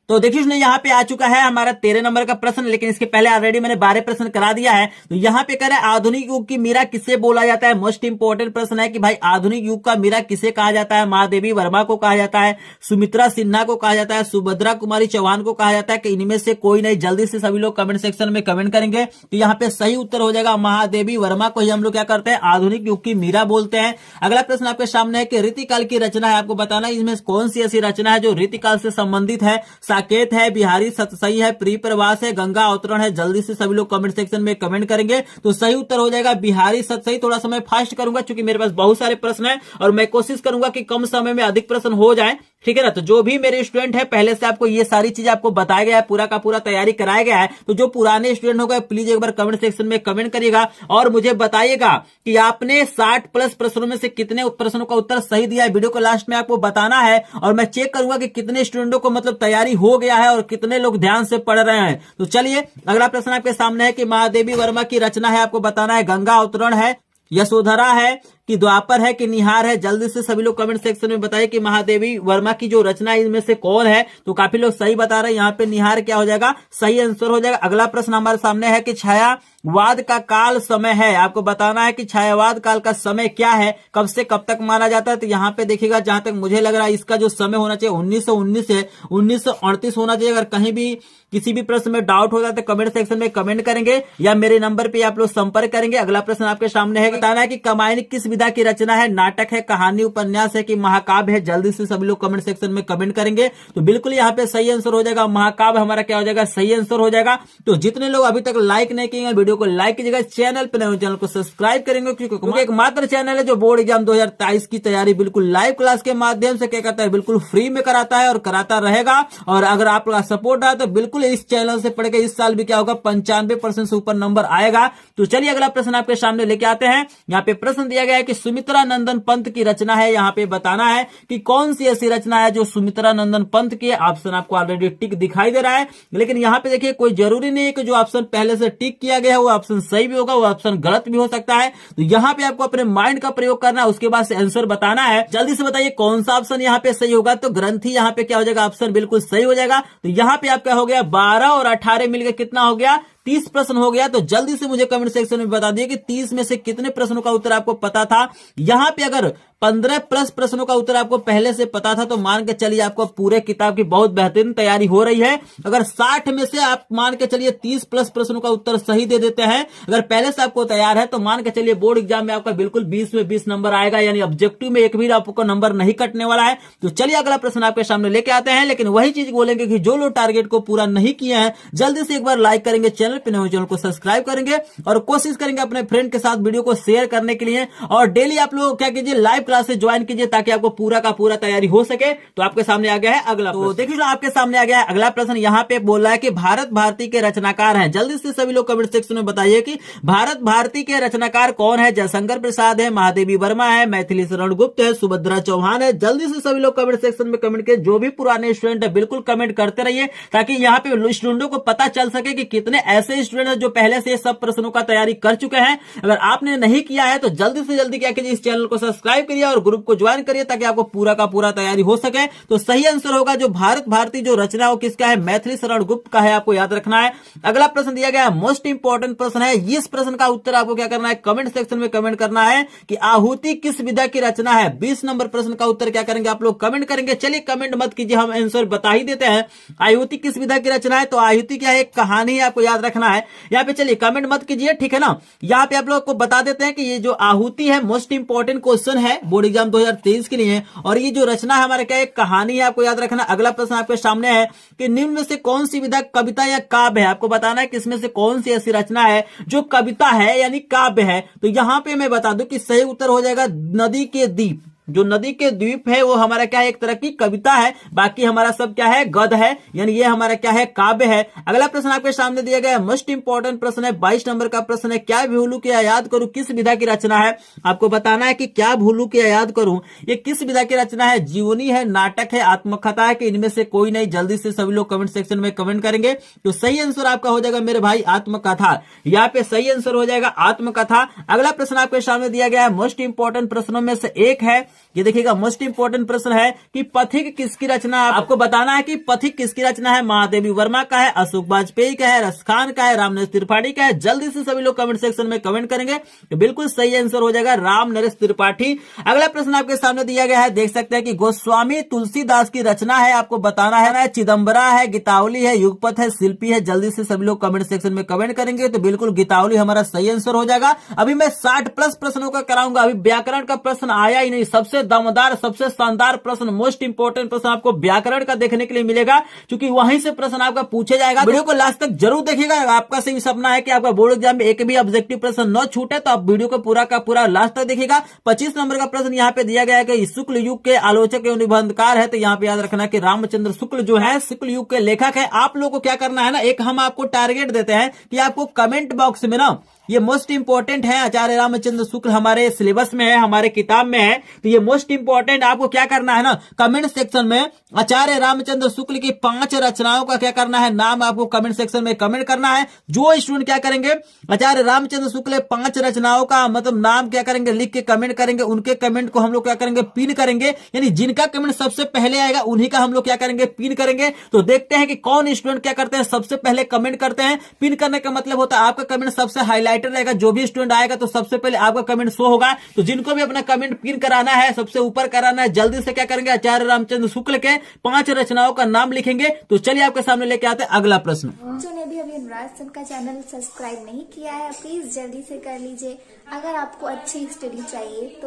तो देखिए उसने यहाँ पे आ चुका है हमारा 13 नंबर का प्रश्न, लेकिन इसके पहले ऑलरेडी मैंने 12 प्रश्न करा दिया है। तो यहाँ पे कह रहा है आधुनिक युग की मीरा किसे बोला जाता है। मोस्ट इंपोर्टेंट प्रश्न है कि भाई आधुनिक युग का मीरा किसे कहा जाता है। महादेवी वर्मा को कहा जाता है, सुमित्रा सिन्हा को कहा जाता है, सुभद्रा कुमारी चौहान को कहा जाता है, कि इनमें से कोई नहीं। जल्दी से सभी लोग कमेंट सेक्शन में कमेंट करेंगे। तो यहाँ पे सही उत्तर हो जाएगा महादेवी वर्मा को ही हम लोग क्या करते हैं, आधुनिक युग की मीरा बोलते हैं। अगला प्रश्न आपके सामने है कि रीतिकाल की रचना है। आपको बताना है इसमें कौन सी ऐसी रचना है जो रीतिकाल से संबंधित है। साकेत है, बिहारी सतसई है, प्री प्रवास है, गंगा अवतरण है। जल्दी से सभी लोग कमेंट सेक्शन में कमेंट करेंगे। तो सही उत्तर हो जाएगा बिहारी सतसई। थोड़ा समय फास्ट करूंगा क्योंकि मेरे पास बहुत सारे प्रश्न हैं, और मैं कोशिश करूंगा कि कम समय में अधिक प्रश्न हो जाए, ठीक है ना। तो जो भी मेरे स्टूडेंट है पहले से आपको ये सारी चीजें आपको बताया गया है, पूरा का पूरा तैयारी कराया गया है। तो जो पुराने स्टूडेंट हो गए प्लीज एक बार कमेंट सेक्शन में कमेंट करिएगा, और मुझे बताइएगा कि आपने 60+ प्रश्नों में से कितने प्रश्नों का उत्तर सही दिया है। वीडियो को लास्ट में आपको बताना है, और मैं चेक करूंगा कि कितने स्टूडेंटों को मतलब तैयारी हो गया है और कितने लोग ध्यान से पढ़ रहे हैं। तो चलिए अगला प्रश्न आपके सामने है कि महादेवी वर्मा की रचना है। आपको बताना है गंगा अवतरण है, यशोधरा है, कि द्वापर है, कि निहार है। जल्दी से सभी लोग कमेंट सेक्शन में बताइए कि महादेवी वर्मा की जो रचना है इनमें से कौन है। तो काफी लोग सही बता रहे हैं, यहाँ पे निहार क्या हो जाएगा, सही आंसर हो जाएगा। अगला प्रश्न हमारे सामने है कि छायावाद का काल समय है। आपको बताना है कि छायावाद काल का समय क्या है, कब से कब तक माना जाता है। तो यहाँ पे देखिएगा जहां तक मुझे लग रहा है इसका जो समय होना चाहिए 1919 से 1938 होना चाहिए। अगर कहीं भी किसी भी प्रश्न में डाउट होता है तो कमेंट सेक्शन में कमेंट करेंगे, या मेरे नंबर पे आप लोग संपर्क करेंगे। अगला प्रश्न आपके सामने है, बताना है कि कामायनी किस विधा की रचना है। नाटक है, कहानी, उपन्यास है, कि महाकाव्य है। जल्दी से सभी लोग कमेंट सेक्शन में कमेंट करेंगे। तो बिल्कुल यहाँ पे सही आंसर हो जाएगा महाकाव्य, हमारा क्या हो जाएगा, सही आंसर हो जाएगा। तो जितने लोग अभी तक लाइक नहीं किए वीडियो को लाइक कीजिएगा, चैनल पर नए चैनल को सब्सक्राइब करेंगे, क्योंकि एकमात्र चैनल है जो बोर्ड एग्जाम 2023 की तैयारी बिल्कुल लाइव क्लास के माध्यम से क्या करता है, बिल्कुल फ्री में कराता है और कराता रहेगा। और अगर आप लोग सपोर्ट रहा तो बिल्कुल इस चैनल से पढ़ के इस साल भी क्या होगा, 95% से ऊपर नंबर आएगा। तो चलिए अगला प्रश्न आपके सामने लेके आते हैं। यहाँ पे प्रश्न दिया गया है कि सुमित्रा नंदन पंत की रचना है। यहाँ पे बताना है कि कौन सी ऐसी रचना है जो सुमित्रा नंदन पंत की। ऑप्शन आपको ऑलरेडी टिक दिखाई दे रहा है, लेकिन यहाँ पे देखिए कोई जरूरी नहीं है कि जो ऑप्शन पहले से टिक किया गया है वो ऑप्शन सही भी होगा, वो ऑप्शन गलत भी हो सकता है। तो यहाँ पे आपको अपने माइंड का प्रयोग करना है, उसके बाद से आंसर बताना है। जल्दी से बताइए कौन सा ऑप्शन यहाँ पे सही होगा। तो ग्रंथी यहाँ पे क्या हो जाएगा, ऑप्शन बिल्कुल सही हो जाएगा। तो यहाँ पे आपका हो गया 12 और 18 मिलकर कितना हो गया, 30 प्रश्न हो गया। तो जल्दी से मुझे कमेंट सेक्शन में बता दिए कि 30 में से कितने प्रश्नों का उत्तर आपको पता था। यहाँ पे अगर 15 प्लस प्रश्नों का उत्तर आपको पहले से पता था तो मान के चलिए आपको पूरे किताब की बहुत बेहतरीन तैयारी हो रही है। अगर 60 में से आप मान के चलिए 30 प्लस प्रश्नों का उत्तर सही दे देते हैं, अगर पहले से आपको तैयार है, तो मान के चलिए बोर्ड एग्जाम में आपका बिल्कुल 20 में 20 नंबर आएगा, यानी ऑब्जेक्टिव में एक भी आपको नंबर नहीं कटने वाला है। तो चलिए अगला प्रश्न आपके सामने लेके आते हैं, लेकिन वही चीज बोलेंगे कि जो लोग टारगेट को पूरा नहीं किए हैं जल्दी से एक बार लाइक करेंगे, चैनल पे नए चैनल को सब्सक्राइब करेंगे और कोशिश करेंगे अपने फ्रेंड के साथ वीडियो को शेयर करने के लिए। और डेली आप लोग क्या कीजिए, लाइव क्लासेस ज्वाइन कीजिए ताकि आपको पूरा का पूरा तैयारी हो सके। तो आपके सामने आ गया है अगला। तो देखिए आपके सामने आ गया है अगला प्रश्न। यहाँ पे बोल रहा है कि भारत भारती के रचनाकार हैं। जल्दी से सभी लोग कमेंट सेक्शन में बताइए कि भारत भारती के रचनाकार कौन है। जयशंकर प्रसाद है, महादेवी वर्मा है, मैथिली शरण गुप्त है, सुभद्रा चौहान है। जल्दी से सभी लोग कमेंट सेक्शन में कमेंट के, जो भी पुराने स्टूडेंट है बिल्कुल कमेंट करते रहिए ताकि यहाँ पे स्टूडेंटों को पता चल सके कि कितने ऐसे स्टूडेंट हैं जो पहले से सब प्रश्नों का तैयारी कर चुके हैं। अगर आपने नहीं किया है तो जल्दी से जल्दी क्या कीजिए, इस चैनल को सब्सक्राइब करिए और ग्रुप को ज्वाइन करिए ताकि आपको पूरा का पूरा तैयारी हो सके। तो सही आंसर होगा जो भारत भारती जो रचना वो किसका है, मैथिली शरण गुप्त का है, आपको याद रखना है। अगला प्रश्न दिया गया है, मोस्ट इंपॉर्टेंट प्रश्न है। इस प्रश्न का उत्तर आपको क्या करना है, कमेंट सेक्शन में कमेंट करना है कि आहुति किस विधा की रचना है। 20 नंबर प्रश्न का उत्तर क्या करेंगे आप लोग, कमेंट करेंगे। चलिए कमेंट मत कीजिए, हम आंसर बता ही देते हैं। आहुति किस विधा की रचना है, तो आहुति क्या है, एक कहानी है, आपको याद रखना है। यहाँ पे चलिए कमेंट मत कीजिए, ठीक है ना। यहाँ पे आप लोग को बता देते हैं कि ये जो आहुति है मोस्ट इंपॉर्टेंट क्वेश्चन है बोर्ड एग्जाम 2023 के लिए, और ये जो रचना है हमारे क्या एक कहानी है, आपको याद रखना। अगला प्रश्न आपके सामने है कि निम्न में से कौन सी विधा कविता या काव्य है। आपको बताना है कि इसमें से कौन सी ऐसी रचना है जो कविता है यानी काव्य है। तो यहाँ पे मैं बता दूं कि सही उत्तर हो जाएगा नदी के द्वीप। जो नदी के द्वीप है वो हमारा क्या है, एक तरह की कविता है, बाकी हमारा सब क्या है, गद्य है, यानी ये हमारा क्या है, काव्य है। अगला प्रश्न आपके सामने दिया गया है, मोस्ट इंपॉर्टेंट प्रश्न है, 22 नंबर का प्रश्न है, क्या भूलू क्या याद करूं किस विधा की रचना है। आपको बताना है कि क्या भूलू क्या याद करूं ये किस विधा की रचना है, जीवनी है, नाटक है, आत्मकथा है, कि इनमें से कोई नहीं। जल्दी से सभी लोग कमेंट सेक्शन में कमेंट करेंगे। तो सही आंसर आपका हो जाएगा मेरे भाई आत्मकथा। यहाँ पे सही आंसर हो जाएगा आत्मकथा। अगला प्रश्न आपके सामने दिया गया है, मोस्ट इंपॉर्टेंट प्रश्नों में से एक है, ये देखिएगा मोस्ट इंपॉर्टेंट प्रश्न है कि पथिक किसकी रचना है। आपको बताना है कि पथिक किसकी रचना है, महादेवी वर्मा का है, अशोक वाजपेयी का है, रसखान का है, राम नरेश त्रिपाठी का है। जल्दी से सभी लोग कमेंट सेक्शन में कमेंट करेंगे तो बिल्कुल सही आंसर हो जाएगा राम नरेश त्रिपाठी। अगला प्रश्न आपके सामने दिया गया है, देख सकते हैं कि गोस्वामी तुलसीदास की रचना है। आपको बताना है चिदम्बरा है, गीतावली है, युगपथ है, शिल्पी है। जल्दी से सभी लोग कमेंट सेक्शन में कमेंट करेंगे तो बिल्कुल गीतावली हमारा सही आंसर हो जाएगा। अभी मैं 60 प्लस प्रश्नों का कराऊंगा, अभी व्याकरण का प्रश्न आया ही नहीं। सबसे दमदार सबसे शानदार प्रश्न, मोस्ट इंपोर्टेंट प्रश्न आपको व्याकरण का देखने के लिए मिलेगा, क्योंकि वहीं से प्रश्न आपका पूछे जाएगा। वीडियो को लास्ट तक जरूर देखिएगा। आपका सही सपना है कि आपका बोर्ड एग्जाम में एक भी ऑब्जेक्टिव प्रश्न न छूटे, तो आप वीडियो को पूरा का पूरा लास्ट तक देखिएगा। 25 नंबर का प्रश्न यहाँ पे दिया गया है कि शुक्ल युग के आलोचक एवं निबंधकार है। तो यहाँ पे याद रखना कि रामचंद्र शुक्ल जो है शुक्ल युग के लेखक है। आप लोगों को क्या करना है ना, एक हम आपको टारगेट देते हैं कि आपको कमेंट बॉक्स में ना, ये मोस्ट इंपॉर्टेंट है, आचार्य रामचंद्र शुक्ल हमारे सिलेबस में है, हमारे किताब में है। तो ये मोस्ट इंपॉर्टेंट आपको क्या करना है ना, कमेंट सेक्शन में आचार्य रामचंद्र शुक्ल की 5 रचनाओं का क्या करना है, नाम आपको कमेंट सेक्शन में कमेंट करना है। जो स्टूडेंट क्या करेंगे, आचार्य रामचंद्र शुक्ल 5 रचनाओं का मतलब नाम क्या करेंगे, लिख के कमेंट करेंगे। उनके कमेंट को हम लोग क्या करेंगे, पिन करेंगे, यानी जिनका कमेंट सबसे पहले आएगा उन्हीं का हम लोग क्या करेंगे, पिन करेंगे। तो देखते हैं कि कौन स्टूडेंट क्या करते हैं, सबसे पहले कमेंट करते हैं। पिन करने का मतलब होता है आपका कमेंट सबसे हाईलाइटेड रहेगा। जो भी स्टूडेंट आएगा तो सबसे पहले आपका कमेंट शो होगा। तो जिनको भी अपना कमेंट पिन कराना है, सबसे ऊपर कराना है, जल्दी से क्या करेंगे, आचार्य रामचंद्र शुक्ल के 5 रचनाओं का नाम लिखेंगे। तो चलिए आपके सामने लेके आते हैं अगला प्रश्न। जिन्होंने भी अभी अनुराग सर का चैनल सब्सक्राइब नहीं किया है, प्लीज जल्दी से कर लीजिए अगर आपको अच्छी स्टडी चाहिए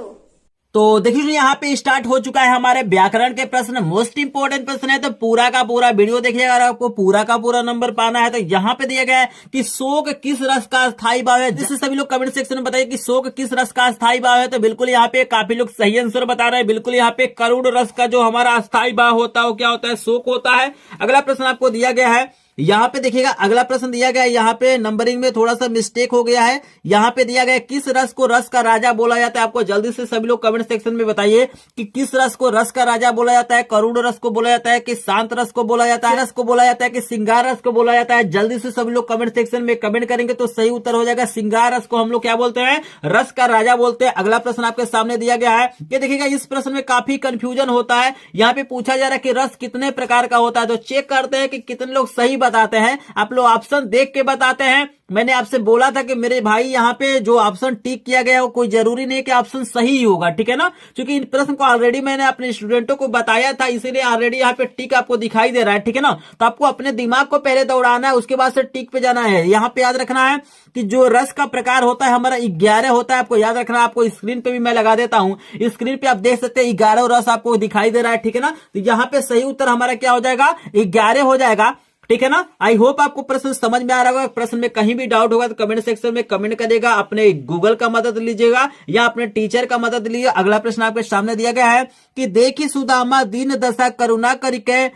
तो देखिए यहाँ पे स्टार्ट हो चुका है हमारे व्याकरण के प्रश्न। मोस्ट इंपोर्टेंट प्रश्न है, तो पूरा का पूरा वीडियो देखिएगा। अगर आपको पूरा का पूरा नंबर पाना है तो यहाँ पे दिया गया है कि शोक किस रस का स्थायी भाव है। जिससे सभी लोग कमेंट सेक्शन में बताइए कि शोक किस रस का स्थायी भाव है। तो बिल्कुल यहाँ पे काफी लोग सही आंसर बता रहे हैं। बिल्कुल यहाँ पे करुण रस का जो हमारा स्थायी भाव होता है वो क्या होता है, शोक होता है। अगला प्रश्न आपको दिया गया है यहाँ पे देखिएगा अगला प्रश्न दिया गया है, यहाँ पे नंबरिंग में थोड़ा सा मिस्टेक हो गया है। यहाँ पे दिया गया है किस रस को रस का राजा बोला जाता है। आपको जल्दी से सभी लोग कमेंट सेक्शन में बताइए कि किस रस को रस का राजा बोला जाता है। करुण रस को बोला जाता है कि शांत रस को बोला जाता है, रस को बोला जाता है कि श्रृंगार रस को बोला जाता है। जल्दी से सभी लोग कमेंट सेक्शन में कमेंट करेंगे तो सही उत्तर हो जाएगा श्रृंगार रस को हम लोग क्या बोलते हैं, रस का राजा बोलते हैं। अगला प्रश्न आपके सामने दिया गया है, ये देखिएगा इस प्रश्न में काफी कंफ्यूजन होता है। यहाँ पे पूछा जा रहा है कि रस कितने प्रकार का होता है, तो चेक करते हैं कि कितने लोग सही बताते हैं। आप लोग ऑप्शन देख के बताते हैं। मैंने आपसे बोला था कि मेरे भाई यहाँ पे जो ऑप्शन टिक किया गया है वो कोई जरूरी नहीं कि ऑप्शन सही ही होगा, ठीक है ना, क्योंकि इन प्रश्न को ऑलरेडी मैंने अपने स्टूडेंटों को बताया था, इसीलिए ऑलरेडी यहाँ पे टिक आपको दिखाई दे रहा है, ठीक है ना। तो आपको अपने दिमाग को पहले दौड़ाना है, उसके बाद से टिक पे जाना है। यहाँ पे याद रखना है कि जो रस का प्रकार होता है हमारा 11 होता है, आपको याद रखना है। आपको स्क्रीन पे भी मैं लगा देता हूँ, स्क्रीन पे आप देख सकते हैं 11 रस आपको दिखाई दे रहा है, ठीक है ना। तो यहाँ पे सही उत्तर हमारा क्या हो जाएगा, 11 हो जाएगा, ठीक है ना। आई होप आपको प्रश्न समझ में आ रहा होगा। प्रश्न में कहीं भी डाउट होगा तो कमेंट सेक्शन में कमेंट करेगा, अपने गूगल का मदद लीजिएगा या अपने टीचर का मदद लीजिए। अगला प्रश्न आपके सामने दिया गया है कि देखी सुदामा दीन दशा करुणा करके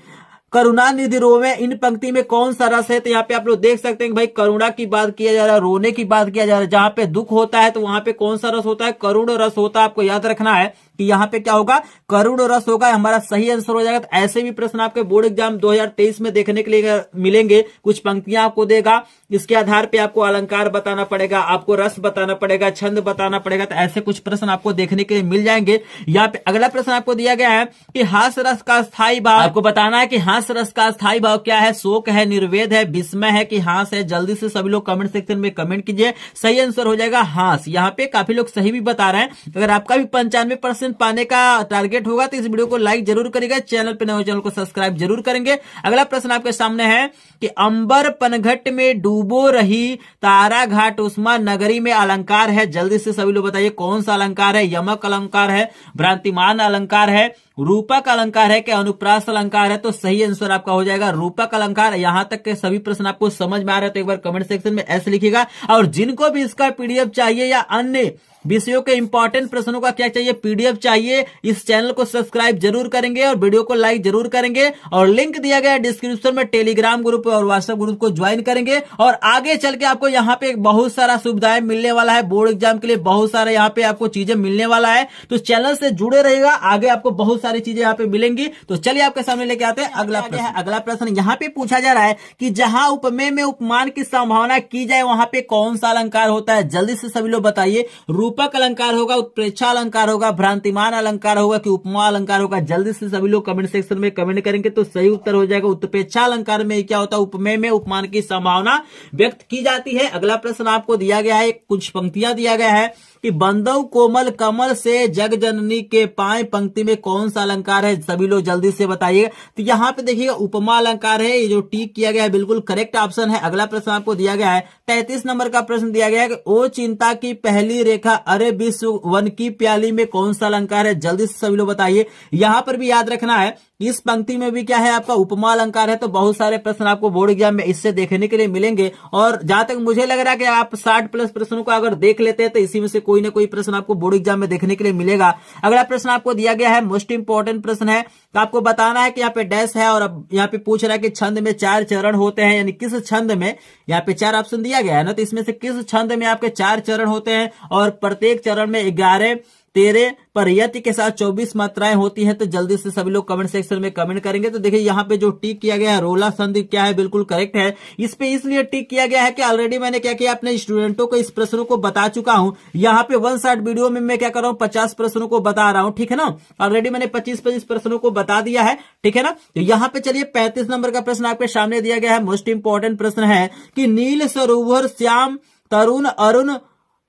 करुणा निधि रोवे, इन पंक्ति में कौन सा रस है। तो यहाँ पे आप लोग देख सकते हैं कि भाई करुणा की बात किया जा रहा है, रोने की बात किया जा रहा है। जहां पे दुख होता है तो वहां पे कौन सा रस होता है, करुण रस होता है। आपको याद रखना है कि यहाँ पे क्या होगा, करुण रस होगा, हमारा सही आंसर हो जाएगा। तो ऐसे भी प्रश्न आपके बोर्ड एग्जाम 2023 में देखने के लिए मिलेंगे। कुछ पंक्तियां आपको देगा, इसके आधार पे आपको अलंकार बताना पड़ेगा, आपको रस बताना पड़ेगा, छंद बताना पड़ेगा। तो ऐसे कुछ प्रश्न आपको देखने के लिए मिल जाएंगे। यहाँ पे अगला प्रश्न आपको दिया गया है कि हास रस का स्थायी भाव, आपको बताना है कि हास रस का स्थायी भाव क्या है। शोक है, निर्वेद है, विस्मय है कि हास है। जल्दी से सभी लोग कमेंट सेक्शन में कमेंट कीजिए। सही आंसर हो जाएगा हास। यहाँ पे काफी लोग सही भी बता रहे हैं। अगर आपका भी 95% पाने का टारगेट होगा तो इस वीडियो को लाइक जरूर करेगा, चैनल पे नए चैनल को सब्सक्राइब जरूर करेंगे। अगला प्रश्न आपके सामने है कि अंबर पनघट में डूबो रही तारा घाट उस्मा नगरी में अलंकार है। जल्दी से सभी लोग बताइए कौन सा अलंकार है। यमक अलंकार है, भ्रांतिमान अलंकार है, रूपक अलंकार है कि अनुप्रास अलंकार है। तो सही आंसर आपका हो जाएगा रूपक अलंकार। यहां तक के सभी प्रश्न आपको समझ में आ रहे हैं तो एक बार कमेंट सेक्शन में ऐसे लिखिएगा। और जिनको भी इसका पीडीएफ चाहिए या अन्य विषयों के इंपॉर्टेंट प्रश्नों का क्या चाहिए, पीडीएफ चाहिए, इस चैनल को सब्सक्राइब जरूर करेंगे और वीडियो को लाइक जरूर करेंगे। और लिंक दिया गया है डिस्क्रिप्शन में, टेलीग्राम ग्रुप और व्हाट्सएप ग्रुप को ज्वाइन करेंगे। और आगे चल के आपको यहाँ पे बहुत सारा सुविधाएं मिलने वाला है, बोर्ड एग्जाम के लिए बहुत सारा यहाँ पे आपको चीजें मिलने वाला है। तो चैनल से जुड़े रहेगा, आगे आपको बहुत सारी चीजें यहाँ पे मिलेंगी। तो चलिए आपके सामने लेके आते हैं अगला प्रश्न। अगला प्रश्न यहाँ पे पूछा जा रहा है कि जहां उपमेय में उपमान की संभावना की जाए वहां पे कौन सा अलंकार होता है। जल्दी से सभी लोग बताइए। रूपक अलंकार होगा, उत्प्रेक्षा अलंकार होगा, भ्रांतिमान अलंकार होगा कि उपमा अलंकार होगा। जल्दी से सभी लोग कमेंट सेक्शन में कमेंट करेंगे तो सही उत्तर हो जाएगा उत्प्रेक्षा अलंकार में क्या होता है, उपमेय में उपमान की संभावना व्यक्त की जाती है। अगला प्रश्न आपको दिया गया है, कुछ पंक्तियां दिया गया है कि बंदव कोमल कमल से जग जननी के पाए, पंक्ति में कौन सा अलंकार है। सभी लोग जल्दी से बताइएगा। तो यहाँ पे देखिएगा उपमा अलंकार है, ये जो टिक किया गया है बिल्कुल करेक्ट ऑप्शन है। अगला प्रश्न आपको दिया गया है 33 नंबर का प्रश्न दिया गया है कि ओ चिंता की पहली रेखा अरे विश्व वन की प्याली में कौन सा अलंकार है। जल्दी से सभी लोग बताइए। यहाँ पर भी याद रखना है इस पंक्ति में भी क्या है आपका उपमा अलंकार है। तो बहुत सारे प्रश्न आपको बोर्ड एग्जाम में इससे देखने के लिए मिलेंगे। और जहां तक मुझे लग रहा है कि आप 60+ प्रश्नों को अगर देख लेते हैं तो इसी में से कोई ना कोई प्रश्न आपको बोर्ड एग्जाम में देखने के लिए मिलेगा। अगला प्रश्न आपको दिया गया है, मोस्ट इंपॉर्टेंट प्रश्न है। तो आपको बताना है कि यहाँ पे डैश है और अब यहाँ पे पूछ रहा है कि छंद में 4 चरण होते हैं, यानी किस छंद में, यहाँ पे 4 ऑप्शन दिया गया है ना, तो इसमें से किस छंद में आपके 4 चरण होते हैं और प्रत्येक चरण में 11 13 पर यति के साथ 24 मात्राएं होती हैं। तो जल्दी से सभी लोग कमेंट सेक्शन में कमेंट करेंगे। तो देखिए यहाँ पे जो टिक किया गया है रोला संधि क्या है, बिल्कुल करेक्ट है। इस पे इसलिए टिक किया गया है कि ऑलरेडी मैंने क्या किया, अपने स्टूडेंटों को इस प्रश्नों को बता चुका हूं। यहाँ पे 1 शॉट वीडियो में मैं क्या कर रहा हूँ, 50 प्रश्नों को बता रहा हूँ, ठीक है ना। ऑलरेडी मैंने 25 प्रश्नों को बता दिया है, ठीक है ना। तो यहाँ पे चलिए 35 नंबर का प्रश्न आपके सामने दिया गया है। मोस्ट इंपॉर्टेंट प्रश्न है कि नील सरोवर श्याम तरुण अरुण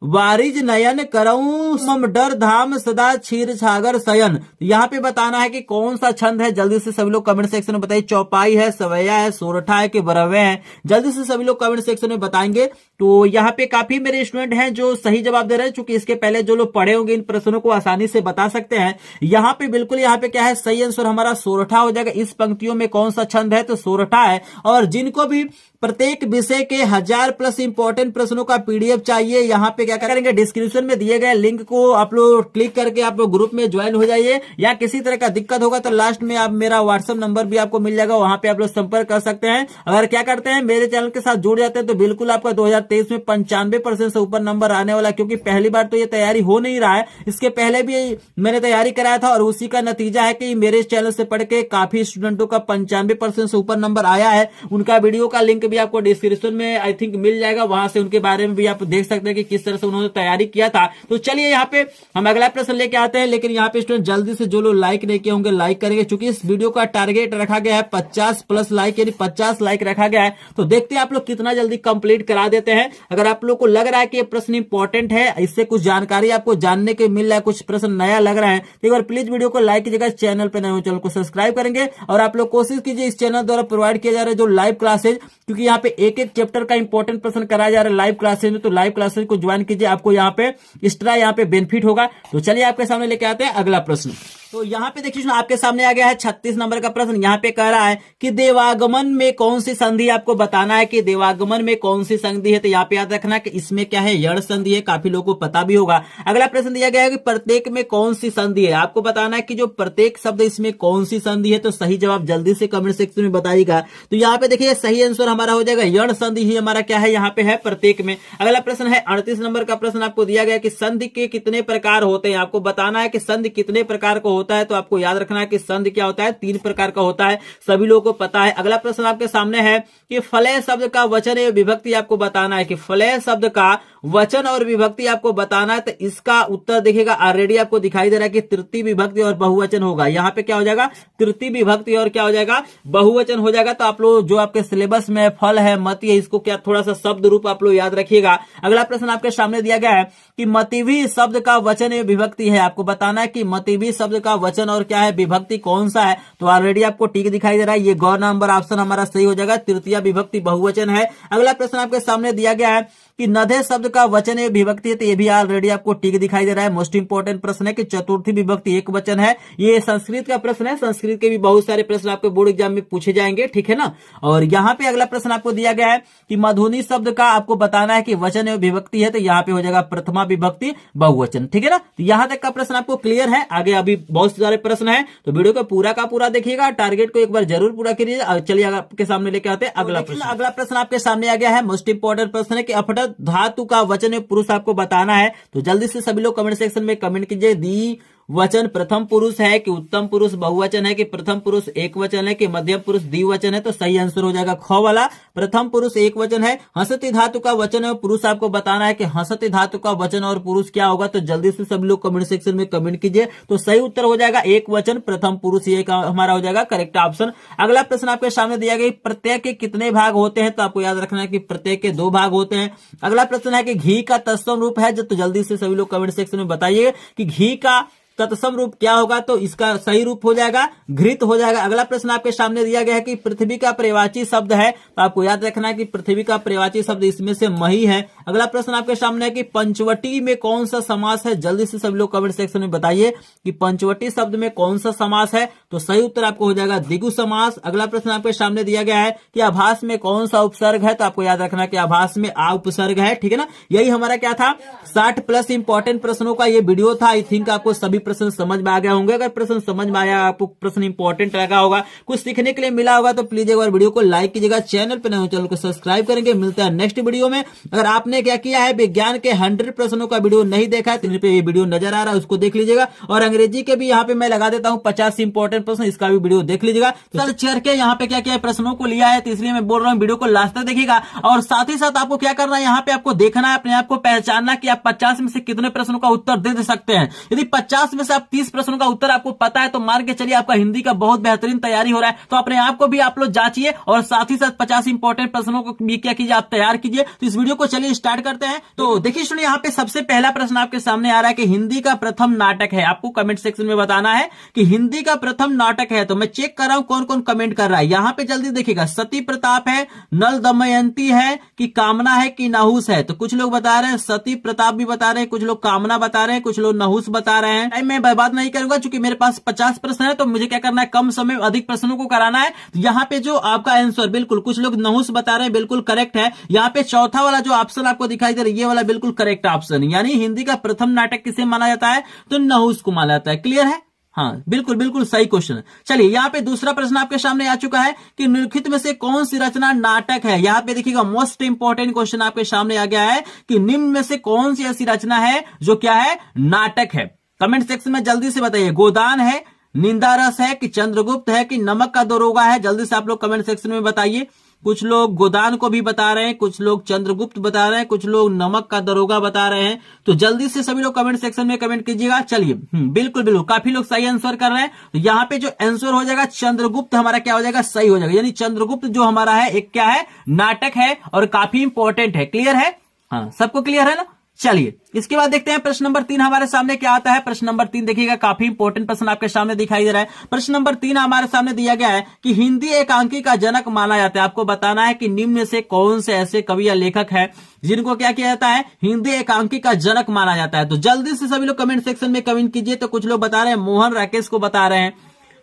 वारिज नयन करऊं मम डर धाम सदा क्षीर छागर शयन। यहाँ पे बताना है कि कौन सा छंद है। जल्दी से सभी लोग कमेंट सेक्शन में बताइए। चौपाई है, सवैया है, सोरठा है कि बरवे है। जल्दी से सभी लोग कमेंट सेक्शन में बताएंगे तो यहाँ पे काफी मेरे स्टूडेंट हैं जो सही जवाब दे रहे हैं, चूंकि इसके पहले जो लोग पढ़े होंगे इन प्रश्नों को आसानी से बता सकते हैं। यहाँ पे बिल्कुल यहाँ पे क्या है, सही आंसर हमारा सोरठा हो जाएगा। इस पंक्तियों में कौन सा छंद है, तो सोरठा है। और जिनको भी प्रत्येक विषय के 1000+ इंपॉर्टेंट प्रश्नों का पीडीएफ चाहिए, यहाँ पे क्या करेंगे, डिस्क्रिप्शन में दिए गए लिंक को आप लोग क्लिक करके आप लोग ग्रुप में ज्वाइन हो जाइए। या किसी तरह का दिक्कत होगा तो लास्ट में आप मेरा व्हाट्सएप नंबर भी आपको मिल जाएगा, वहां पे आप लोग संपर्क कर सकते हैं। अगर क्या करते हैं, मेरे चैनल के साथ जुड़ जाते हैं तो बिल्कुल आपका 2023 में 95% से ऊपर नंबर आने वाला है। क्योंकि पहली बार तो ये तैयारी हो नहीं रहा है, इसके पहले भी मैंने तैयारी कराया था और उसी का नतीजा है कि मेरे चैनल से पढ़ के काफी स्टूडेंटों का 95% से ऊपर नंबर आया है। उनका वीडियो का लिंक भी आपको डिस्क्रिप्शन में आई थिंक मिल जाएगा, वहां से उनके बारे में भी आप देख सकते हैं कि किस तरह से उन्होंने तैयारी किया था। तो चलिए यहाँ पे हम अगला प्रश्न लेके आते हैं। लेकिन यहाँ पे स्टूडेंट जल्दी से जो लोग लाइक नहीं किए होंगे लाइक करेंगे, क्योंकि इस वीडियो का टारगेट रखा गया है 50+ लाइक, यानी 50 लाइक रखा गया है। तो देखते हैं आप लोग कितना जल्दी कंप्लीट करा देते हैं। अगर आप लोग को लग रहा है कि ये प्रश्न इंपॉर्टेंट है, इससे कुछ जानकारी आपको जानने के मिल रहा है, कुछ प्रश्न नया लग रहा है, तो एक बार प्लीज वीडियो को लाइक कीजिएगा। चैनल पर नए हो चैनल को सब्सक्राइब करेंगे। और आप लोग कोशिश कीजिए इस चैनल द्वारा प्रोवाइड किया जा रहा है जो लाइव क्लासेज, क्योंकि यहाँ पे एक एक चैप्टर का इंपॉर्टेंट प्रश्न कराया जा रहा है लाइव क्लासेज में, तो लाइव क्लासेज को ज्वाइन कीजिए, आपको यहाँ पे एक्स्ट्रा यहाँ पे बेनिफिट होगा। तो चलिए आपके सामने लेके आते हैं अगला प्रश्न। तो यहाँ पे देखिए आपके सामने आ गया है 36 नंबर का प्रश्न। यहाँ पे कह रहा है कि देवागमन में कौन सी संधि, आपको बताना है कि देवागमन में कौन सी संधि है। तो यहाँ पे याद रखना कि इसमें क्या है, यण संधि है, काफी लोगों को पता भी होगा। अगला प्रश्न दिया गया है कि प्रत्येक में कौन सी संधि है, आपको बताना है कि जो प्रत्येक शब्द इसमें कौन सी संधि है। तो सही जवाब जल्दी से कमेंट सेक्शन में बताइएगा। तो यहाँ पे देखिए सही आंसर हमारा हो जाएगा यण संधि ही हमारा क्या है, यहाँ पे है प्रत्येक में। अगला प्रश्न है 38 नंबर का प्रश्न, आपको दिया गया कि संधि के कितने प्रकार होते हैं, आपको बताना है कि संधि कितने प्रकार का होता है। तो आपको याद रखना है कि संधि क्या होता है, 3 प्रकार का होता है, सभी लोगों को पता है। अगला प्रश्न आपके सामने है कि फलय शब्द का वचन एवं विभक्ति, आपको बताना है कि फलय शब्द का वचन और विभक्ति आपको बताना है। तो इसका उत्तर देखिएगा ऑलरेडी आपको दिखाई दे रहा है कि तृतीय विभक्ति और बहुवचन होगा। यहाँ पे क्या हो जाएगा, तृतीय विभक्ति और क्या हो जाएगा, बहुवचन हो जाएगा। तो आप लोग जो आपके सिलेबस में फल है, मति है, इसको क्या थोड़ा सा शब्द रूप आप लोग याद रखिएगा। अगला प्रश्न आपके सामने दिया गया है कि मतिभी शब्द का वचन एवं विभक्ति है, आपको बताना है कि मतिभी शब्द का वचन और क्या है, विभक्ति कौन सा है। तो ऑलरेडी आपको टिक दिखाई दे रहा है, ये गौ नंबर ऑप्शन हमारा सही हो जाएगा, तृतीय विभक्ति बहुवचन है। अगला प्रश्न आपके सामने दिया गया है कि नधे शब्द का वचन एवं विभक्ति है, तो ये भी ऑलरेडी आपको टिक दिखाई दे रहा है। मोस्ट इंपोर्टेंट प्रश्न है कि चतुर्थी विभक्ति एक वचन है। ये संस्कृत का प्रश्न है, संस्कृत के भी बहुत सारे प्रश्न आपके बोर्ड एग्जाम में पूछे जाएंगे, ठीक है ना। और यहाँ पे अगला प्रश्न आपको दिया गया है कि मधुनी शब्द का आपको बताना है कि वचन एवं विभक्ति है, तो यहाँ पे हो जाएगा प्रथमा विभक्ति बहुवचन, ठीक है ना। तो यहाँ तक का प्रश्न आपको क्लियर है। आगे अभी बहुत सारे प्रश्न है, तो वीडियो को पूरा का पूरा देखिएगा, टारगेट को एक बार जरूर पूरा कीजिए। चलिए आपके सामने लेके आते हैं अगला प्रश्न। अगला प्रश्न आपके सामने आ गया है, मोस्ट इंपोर्टेंट प्रश्न है कि अपठित धातु का वचन एवं पुरुष आपको बताना है। तो जल्दी से सभी लोग कमेंट सेक्शन में कमेंट कीजिए। दी वचन प्रथम पुरुष है कि उत्तम पुरुष बहुवचन है, कि प्रथम पुरुष एक वचन है, कि मध्यम पुरुष द्विवचन है। तो सही आंसर हो जाएगा ख वाला, प्रथम पुरुष एक वचन है। हंसती धातु का वचन और पुरुष आपको बताना है कि हंसती धातु का वचन और पुरुष क्या होगा। तो जल्दी से सभी लोग कमेंट सेक्शन में कमेंट कीजिए। तो सही उत्तर हो जाएगा एक वचन प्रथम पुरुष, ये हमारा हो जाएगा करेक्ट ऑप्शन। अगला प्रश्न आपके सामने दिया गया, प्रत्यय के कितने भाग होते हैं। तो आपको याद रखना है कि प्रत्यय के 2 भाग होते हैं। अगला प्रश्न है कि घी का तत्सम रूप है, तो जल्दी से सभी लोग कमेंट सेक्शन में बताइए कि घी का तत्सम रूप क्या होगा। तो इसका सही रूप हो जाएगा घृत हो जाएगा। अगला प्रश्न आपके सामने दिया गया है कि पृथ्वी का पर्यायवाची शब्द है। तो आपको याद रखना है कि पृथ्वी का पर्यायवाची शब्द इसमें से मही है। अगला प्रश्न आपके सामने है कि पंचवटी में कौन सा समास है। जल्दी से सभी लोग कमेंट सेक्शन में बताइए कि पंचवटी शब्द में कौन सा समास है। तो सही उत्तर आपको हो जाएगा द्विगु समास। अगला प्रश्न आपके सामने दिया गया है कि आभास में कौन सा उपसर्ग है। तो आपको याद रखना कि आभास में आ उपसर्ग है, ठीक है ना। यही हमारा क्या था 60+ इंपॉर्टेंट प्रश्नों का ये वीडियो था। आई थिंक आपको सभी प्रश्न समझ में आ गया होंगे। अगर प्रश्न समझ में आया, आपको प्रश्न इंपॉर्टेंट लगा होगा, कुछ सीखने के लिए मिला होगा, तो प्लीज एक बार वीडियो को लाइक कीजिएगा। चैनल पर नए हो चैनल को सब्सक्राइब करेंगे। मिलता है नेक्स्ट वीडियो में। अगर आपने क्या किया है, विज्ञान के 100 प्रश्नों का वीडियो नहीं देखा है तो इन पे ये वीडियो नजर आ रहा है, उसको देख लीजिएगा। और अंग्रेजी के भी यहाँ पे मैं लगा देता हूँ 50 इंपॉर्टेंट प्रश्न, इसका भी वीडियो देख लीजिएगा। तो चढ़ के यहाँ पे क्या क्या प्रश्नों को लिया है, तो इसलिए मैं बोल रहा हूँ वीडियो को लास्ट तक देखिएगा। और साथ ही साथ आपको क्या करना है, यहाँ पे आपको देखना है, अपने आप को पहचानना कि आप 50 में से कितने प्रश्नों का उत्तर दे सकते हैं। यदि 50 50 में से आप 30 प्रश्नों का उत्तर आपको पता है तो मान के चलिए आपका हिंदी का बहुत बेहतरीन तैयारी हो रहा है। तो अपने आप को भी आप लोग जांचिए और साथ ही साथ 50 इंपॉर्टेंट प्रश्नों को भी क्या कीजिए, आप तैयार कीजिए। तो इस वीडियो को चलिए स्टार्ट करते हैं। तो देखिए सुनिए, यहाँ पे सबसे पहला प्रश्न आपके सामने आ रहा है कि हिंदी का प्रथम नाटक है। आपको कमेंट सेक्शन में बताना है कि हिंदी का प्रथम नाटक है। तो मैं चेक कर रहा हूं कौन कौन कमेंट कर रहा है। यहाँ पे जल्दी देखिएगा, सती प्रताप है, नल दमयंती है, कि कामना है, कि नहुस है। तो कुछ लोग बता रहे हैं सती प्रताप भी बता रहे हैं, कुछ लोग कामना बता रहे हैं, कुछ लोग नहुस बता रहे हैं। मैं बर्बाद नहीं करूंगा क्योंकि मेरे पास 50 प्रश्न है, तो मुझे क्या करना है, कम समय में अधिक प्रश्नों को कराना है। तो यहाँ पे जो आपका आंसर बिल्कुल, कुछ लोग नहुस बता रहे हैं, बिल्कुल करेक्ट है। यहाँ पे चौथा वाला जो ऑप्शन आपको दिखाई दे रहा है, ये वाला बिल्कुल करेक्ट ऑप्शन, यानी हिंदी का प्रथम नाटक किसे माना जाता है, तो नहुस को माना जाता है। क्लियर है? हाँ, बिल्कुल बिल्कुल सही क्वेश्चन। चलिए यहाँ पे दूसरा प्रश्न आपके सामने आ चुका है कि निम्नलिखित में से कौन सी रचना नाटक है। यहाँ पे देखिएगा, मोस्ट इंपॉर्टेंट क्वेश्चन आपके सामने आ गया है कि निम्न में से कौन सी ऐसी रचना है जो क्या है, नाटक है। कमेंट सेक्शन में जल्दी से बताइए, गोदान है, निंदा रस है, कि चंद्रगुप्त है, कि नमक का दरोगा है। जल्दी से आप लोग कमेंट सेक्शन में बताइए। कुछ लोग गोदान को भी बता रहे हैं, कुछ लोग चंद्रगुप्त बता रहे हैं, कुछ लोग नमक का दरोगा बता रहे हैं। तो जल्दी से सभी लोग कमेंट सेक्शन में कमेंट कीजिएगा। चलिए बिल्कुल बिल्कुल, काफी लोग सही आंसर कर रहे हैं। तो यहाँ पे जो आंसर हो जाएगा चंद्रगुप्त, हमारा क्या हो जाएगा, सही हो जाएगा। यानी चंद्रगुप्त जो हमारा है एक क्या है, नाटक है और काफी इंपॉर्टेंट है। क्लियर है? हाँ, सबको क्लियर है ना? चलिए इसके बाद देखते हैं प्रश्न नंबर 3 हमारे सामने क्या आता है। प्रश्न नंबर 3 देखिएगा, काफी इंपॉर्टेंट प्रश्न आपके सामने दिखाई दे रहा है। प्रश्न नंबर 3 हमारे सामने दिया गया है कि हिंदी एकांकी का जनक माना जाता है। आपको बताना है कि निम्न में से कौन से ऐसे कवि या लेखक है जिनको क्या किया जाता है, हिंदी एकांकी का जनक माना जाता है। तो जल्दी से सभी लोग कमेंट सेक्शन में कमेंट कीजिए। तो कुछ लोग बता रहे हैं मोहन राकेश को बता रहे हैं,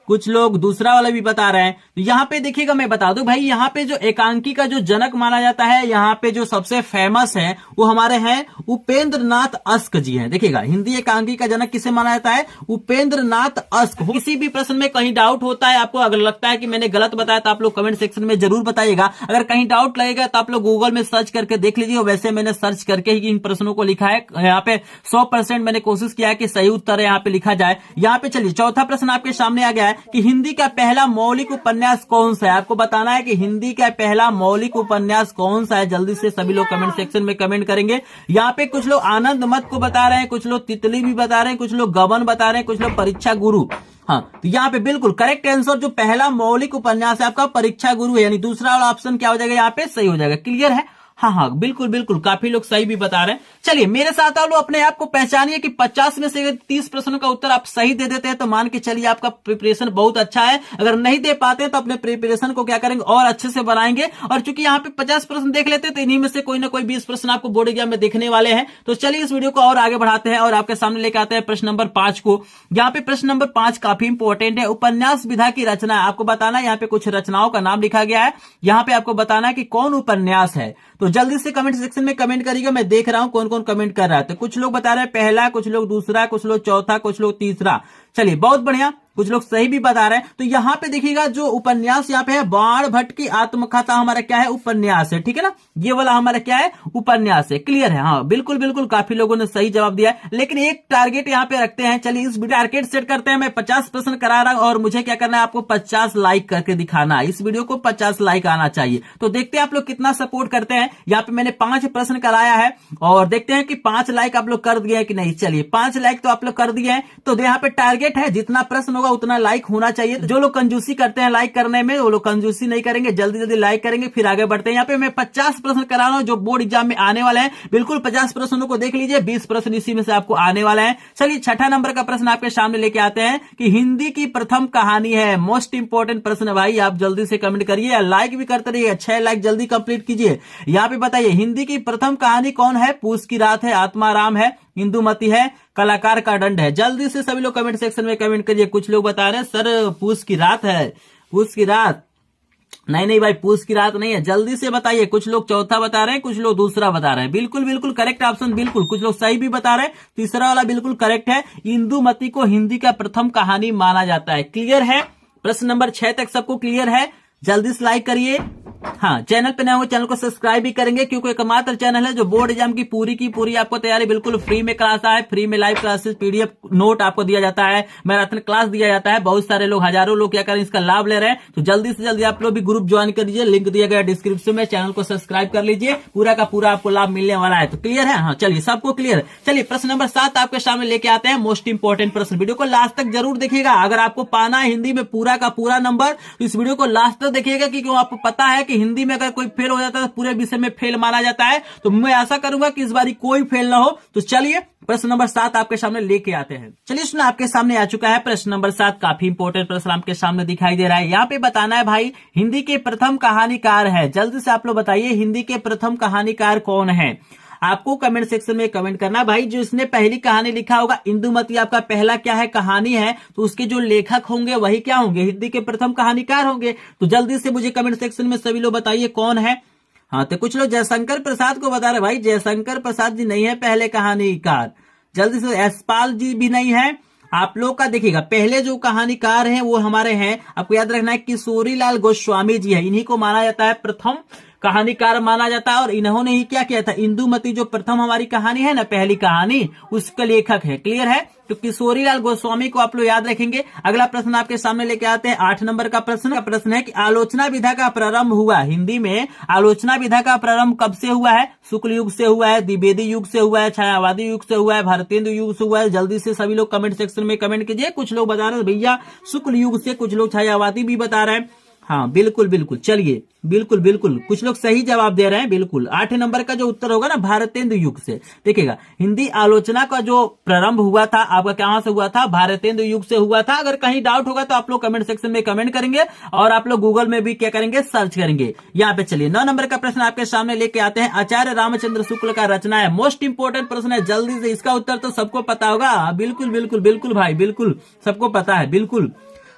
कुछ लोग दूसरा वाला भी बता रहे हैं। तो यहाँ पे देखिएगा, मैं बता दूं भाई, यहाँ पे जो एकांकी का जो जनक माना जाता है, यहाँ पे जो सबसे फेमस है वो हमारे हैं उपेंद्र नाथ अस्क जी हैं। देखिएगा, हिंदी एकांकी का जनक किसे माना जाता है, उपेंद्र नाथ अस्क। किसी भी प्रश्न में कहीं डाउट होता है, आपको अगर लगता है कि मैंने गलत बताया तो आप लोग कमेंट सेक्शन में जरूर बताइएगा। अगर कहीं डाउट लगेगा तो आप लोग गूगल में सर्च करके देख लीजिए। वैसे मैंने सर्च करके ही इन प्रश्नों को लिखा है। यहाँ पे 100% मैंने कोशिश किया है कि सही उत्तर यहाँ पे लिखा जाए। यहाँ पे चलिए चौथा प्रश्न आपके सामने आ गया है कि हिंदी का पहला मौलिक उपन्यास कौन सा है। आपको बताना है कि हिंदी का पहला मौलिक उपन्यास कौन सा है। जल्दी से सभी लोग कमेंट सेक्शन में कमेंट करेंगे। यहाँ पे कुछ लोग आनंद मत को बता रहे हैं, कुछ लोग तितली भी बता रहे हैं, कुछ लोग गबन बता रहे हैं, कुछ लोग परीक्षा गुरु। हाँ, तो यहाँ पे बिल्कुल करेक्ट आंसर जो पहला मौलिक उपन्यास है आपका परीक्षा गुरु है, यानी दूसरा वाला ऑप्शन क्या हो जाएगा, यहाँ पे सही हो जाएगा। क्लियर है? हाँ हाँ, बिल्कुल बिल्कुल, काफी लोग सही भी बता रहे हैं। चलिए मेरे साथ आप लोग अपने आप को पहचानिए कि 50 में से 30 प्रश्नों का उत्तर आप सही दे देते हैं तो मान के चलिए आपका प्रिपरेशन बहुत अच्छा है। अगर नहीं दे पाते तो अपने प्रिपरेशन को क्या करेंगे, और अच्छे से बनाएंगे। और चूंकि यहाँ पे 50 प्रश्न देख लेते हैं तो इन्हीं में से कोई ना कोई 20 प्रश्न आपको बोर्ड एग्जाम में देखने वाले हैं। तो चलिए इस वीडियो को और आगे बढ़ाते हैं और आपके सामने लेकर आते हैं प्रश्न नंबर 5 को। यहाँ पे प्रश्न नंबर 5 काफी इंपॉर्टेंट है। उपन्यास विधा की रचना है। आपको बताना है, यहाँ पे कुछ रचनाओं का नाम लिखा गया है। यहाँ पे आपको बताना है कि कौन उपन्यास है। तो जल्दी से कमेंट सेक्शन में कमेंट करिएगा। मैं देख रहा हूं कौन कौन कमेंट कर रहा है। तो कुछ लोग बता रहे हैं पहला, कुछ लोग दूसरा, कुछ लोग चौथा, कुछ लोग तीसरा। चलिए बहुत बढ़िया, कुछ लोग सही भी बता रहे हैं। तो यहाँ पे देखिएगा जो उपन्यास यहाँ पे है, बाण भट्ट की आत्मकथा हमारा क्या है, उपन्यास है। ठीक है ना, ये वाला हमारा क्या है, उपन्यास है। क्लियर है? हाँ बिल्कुल बिल्कुल, काफी लोगों ने सही जवाब दिया है। लेकिन एक टारगेट यहाँ पे रखते हैं। चलिए इस वीडियो टारगेट सेट करते हैं। मैं 50 प्रश्न करा रहा हूं और मुझे क्या करना है, आपको 50 लाइक करके दिखाना है। इस वीडियो को 50 लाइक आना चाहिए। तो देखते हैं आप लोग कितना सपोर्ट करते हैं। यहाँ पे मैंने 5 प्रश्न कराया है और देखते हैं कि 5 लाइक आप लोग कर दिए कि नहीं। चलिए 5 लाइक तो आप लोग कर दिए हैं। तो यहाँ पे टारगेट है, जितना प्रश्न होगा उतना लाइक होना चाहिए। जो लोग कंजूसी करते हैं लाइक करने में, वो लोग कंजूसी नहीं करेंगे, जल्दी जल्दी लाइक करेंगे, फिर आगे बढ़ते हैं। यहाँ पे मैं 50 प्रश्न करा रहा हूं जो बोर्ड एग्जाम में आने वाले हैं। बिल्कुल 50 प्रश्नों को देख लीजिए, 20 प्रश्न इसी में से आपको आने वाले हैं। चलिए छठा नंबर का प्रश्न आपके सामने लेके आते हैं कि हिंदी की प्रथम कहानी है। मोस्ट इंपोर्टेंट प्रश्न है भाई, आप जल्दी से कमेंट करिए, लाइक भी करते रहिए। 6 लाइक जल्दी कंप्लीट कीजिए। यहाँ पे बताइए हिंदी की प्रथम कहानी कौन है। पूस की रात है, आत्माराम है, इंदुमती है, कलाकार का दंड है। जल्दी से सभी लोग कमेंट सेक्शन में कमेंट करिए। कुछ लोग बता रहे हैं सर पूस की रात है, पूस की रात। नहीं भाई, पूस की रात नहीं है। जल्दी से बताइए। कुछ लोग चौथा बता रहे हैं, कुछ लोग दूसरा बता रहे हैं। बिल्कुल बिल्कुल करेक्ट ऑप्शन, बिल्कुल। कुछ लोग सही भी बता रहे हैं, तीसरा वाला बिल्कुल करेक्ट है। इंदुमती को हिंदी का प्रथम कहानी माना जाता है। क्लियर है? प्रश्न नंबर 6 तक सबको क्लियर है? जल्दी से लाइक करिए। हाँ, चैनल पे नए हो चैनल को सब्सक्राइब भी करेंगे, क्योंकि एकमात्र चैनल है जो बोर्ड एग्जाम की पूरी आपको तैयारी बिल्कुल फ्री में कराता है। फ्री में लाइव क्लासेस, पीडीएफ नोट आपको दिया जाता है, मैराथन क्लास दिया जाता है। बहुत सारे लोग, हजारों लोग क्या करें, इसका लाभ ले रहे हैं। तो जल्दी से जल्दी आप लोग भी ग्रुप ज्वाइन कर लीजिए, लिंक दिया गया डिस्क्रिप्शन में। चैनल को सब्सक्राइब कर लीजिए, पूरा का पूरा आपको लाभ मिलने वाला है। तो क्लियर है? हाँ, चलिए सबको क्लियर है। चलिए प्रश्न नंबर 7 आपके सामने लेके आते हैं, मोस्ट इंपोर्टेंट प्रश्न। वीडियो को लास्ट तक जरूर देखिएगा। अगर आपको पाना है हिंदी में पूरा का पूरा नंबर, तो इस वीडियो को लास्ट तक देखिएगा, क्योंकि आपको पता है कि हिंदी में अगर कोई फेल हो जाता है तो पूरे विषय में फेल माना जाता है। तो मैं आशा करूंगा कि इस बारी कोई फेल ना हो। तो चलिए प्रश्न नंबर 7 आपके सामने लेके आते हैं। चलिए सुना, आपके सामने आ चुका है प्रश्न नंबर 7। काफी इंपोर्टेंट प्रश्न आपके सामने दिखाई दे रहा है। यहाँ पे बताना है भाई, हिंदी के प्रथम कहानीकार है। जल्दी से आप लोग बताइए, हिंदी के प्रथम कहानीकार कौन है? आपको कमेंट सेक्शन में कमेंट करना भाई। जो इसने पहली कहानी लिखा होगा, इंदुमती आपका पहला क्या है, कहानी है, तो उसके जो लेखक होंगे वही क्या होंगे, हिंदी के प्रथम कहानीकार होंगे। तो जल्दी से मुझे कमेंट सेक्शन में सभी लोग बताइए कौन है। हाँ, तो कुछ लोग जयशंकर प्रसाद को बता रहे भाई, जयशंकर प्रसाद जी नहीं है पहले कहानीकार। जल्दी से यशपाल जी भी नहीं है। आप लोग का देखिएगा, पहले जो कहानीकार हैं वो हमारे हैं, आपको याद रखना है, किशोरीलाल गोस्वामी जी है। इन्हीं को माना जाता है प्रथम कहानीकार माना जाता है। और इन्होंने ही क्या किया था, इंदुमती जो प्रथम हमारी कहानी है ना, पहली कहानी, उसका लेखक है। क्लियर है? तो किशोरीलाल गोस्वामी को आप लोग याद रखेंगे। अगला प्रश्न आपके सामने लेके आते हैं, 8 नंबर का प्रश्न है कि आलोचना विधा का प्रारंभ हुआ। हिंदी में आलोचना विधा का प्रारंभ कब से हुआ है? शुक्ल युग से हुआ है, द्विवेदी युग से हुआ है, छायावादी युग से हुआ है, भारतेंदु युग से हुआ है। जल्दी से सभी लोग कमेंट सेक्शन में कमेंट कीजिए। कुछ लोग बता रहे हैं भैया शुक्ल युग से, कुछ लोग छायावादी भी बता रहे हैं। हाँ बिल्कुल, चलिए बिल्कुल कुछ लोग सही जवाब दे रहे हैं। बिल्कुल 8 नंबर का जो उत्तर होगा ना, भारतेंदु युग से। देखिएगा, हिंदी आलोचना का जो प्रारंभ हुआ था आपका कहां से हुआ था, भारतेंदु युग से हुआ था। अगर कहीं डाउट होगा तो आप लोग कमेंट सेक्शन में कमेंट करेंगे, और आप लोग गूगल में भी क्या करेंगे, सर्च करेंगे। यहाँ पे चलिए 9 नंबर का प्रश्न आपके सामने लेके आते हैं। आचार्य रामचंद्र शुक्ल का रचना है। मोस्ट इंपोर्टेंट प्रश्न है, जल्दी से इसका उत्तर तो सबको पता होगा। बिल्कुल भाई, बिल्कुल सबको पता है। बिल्कुल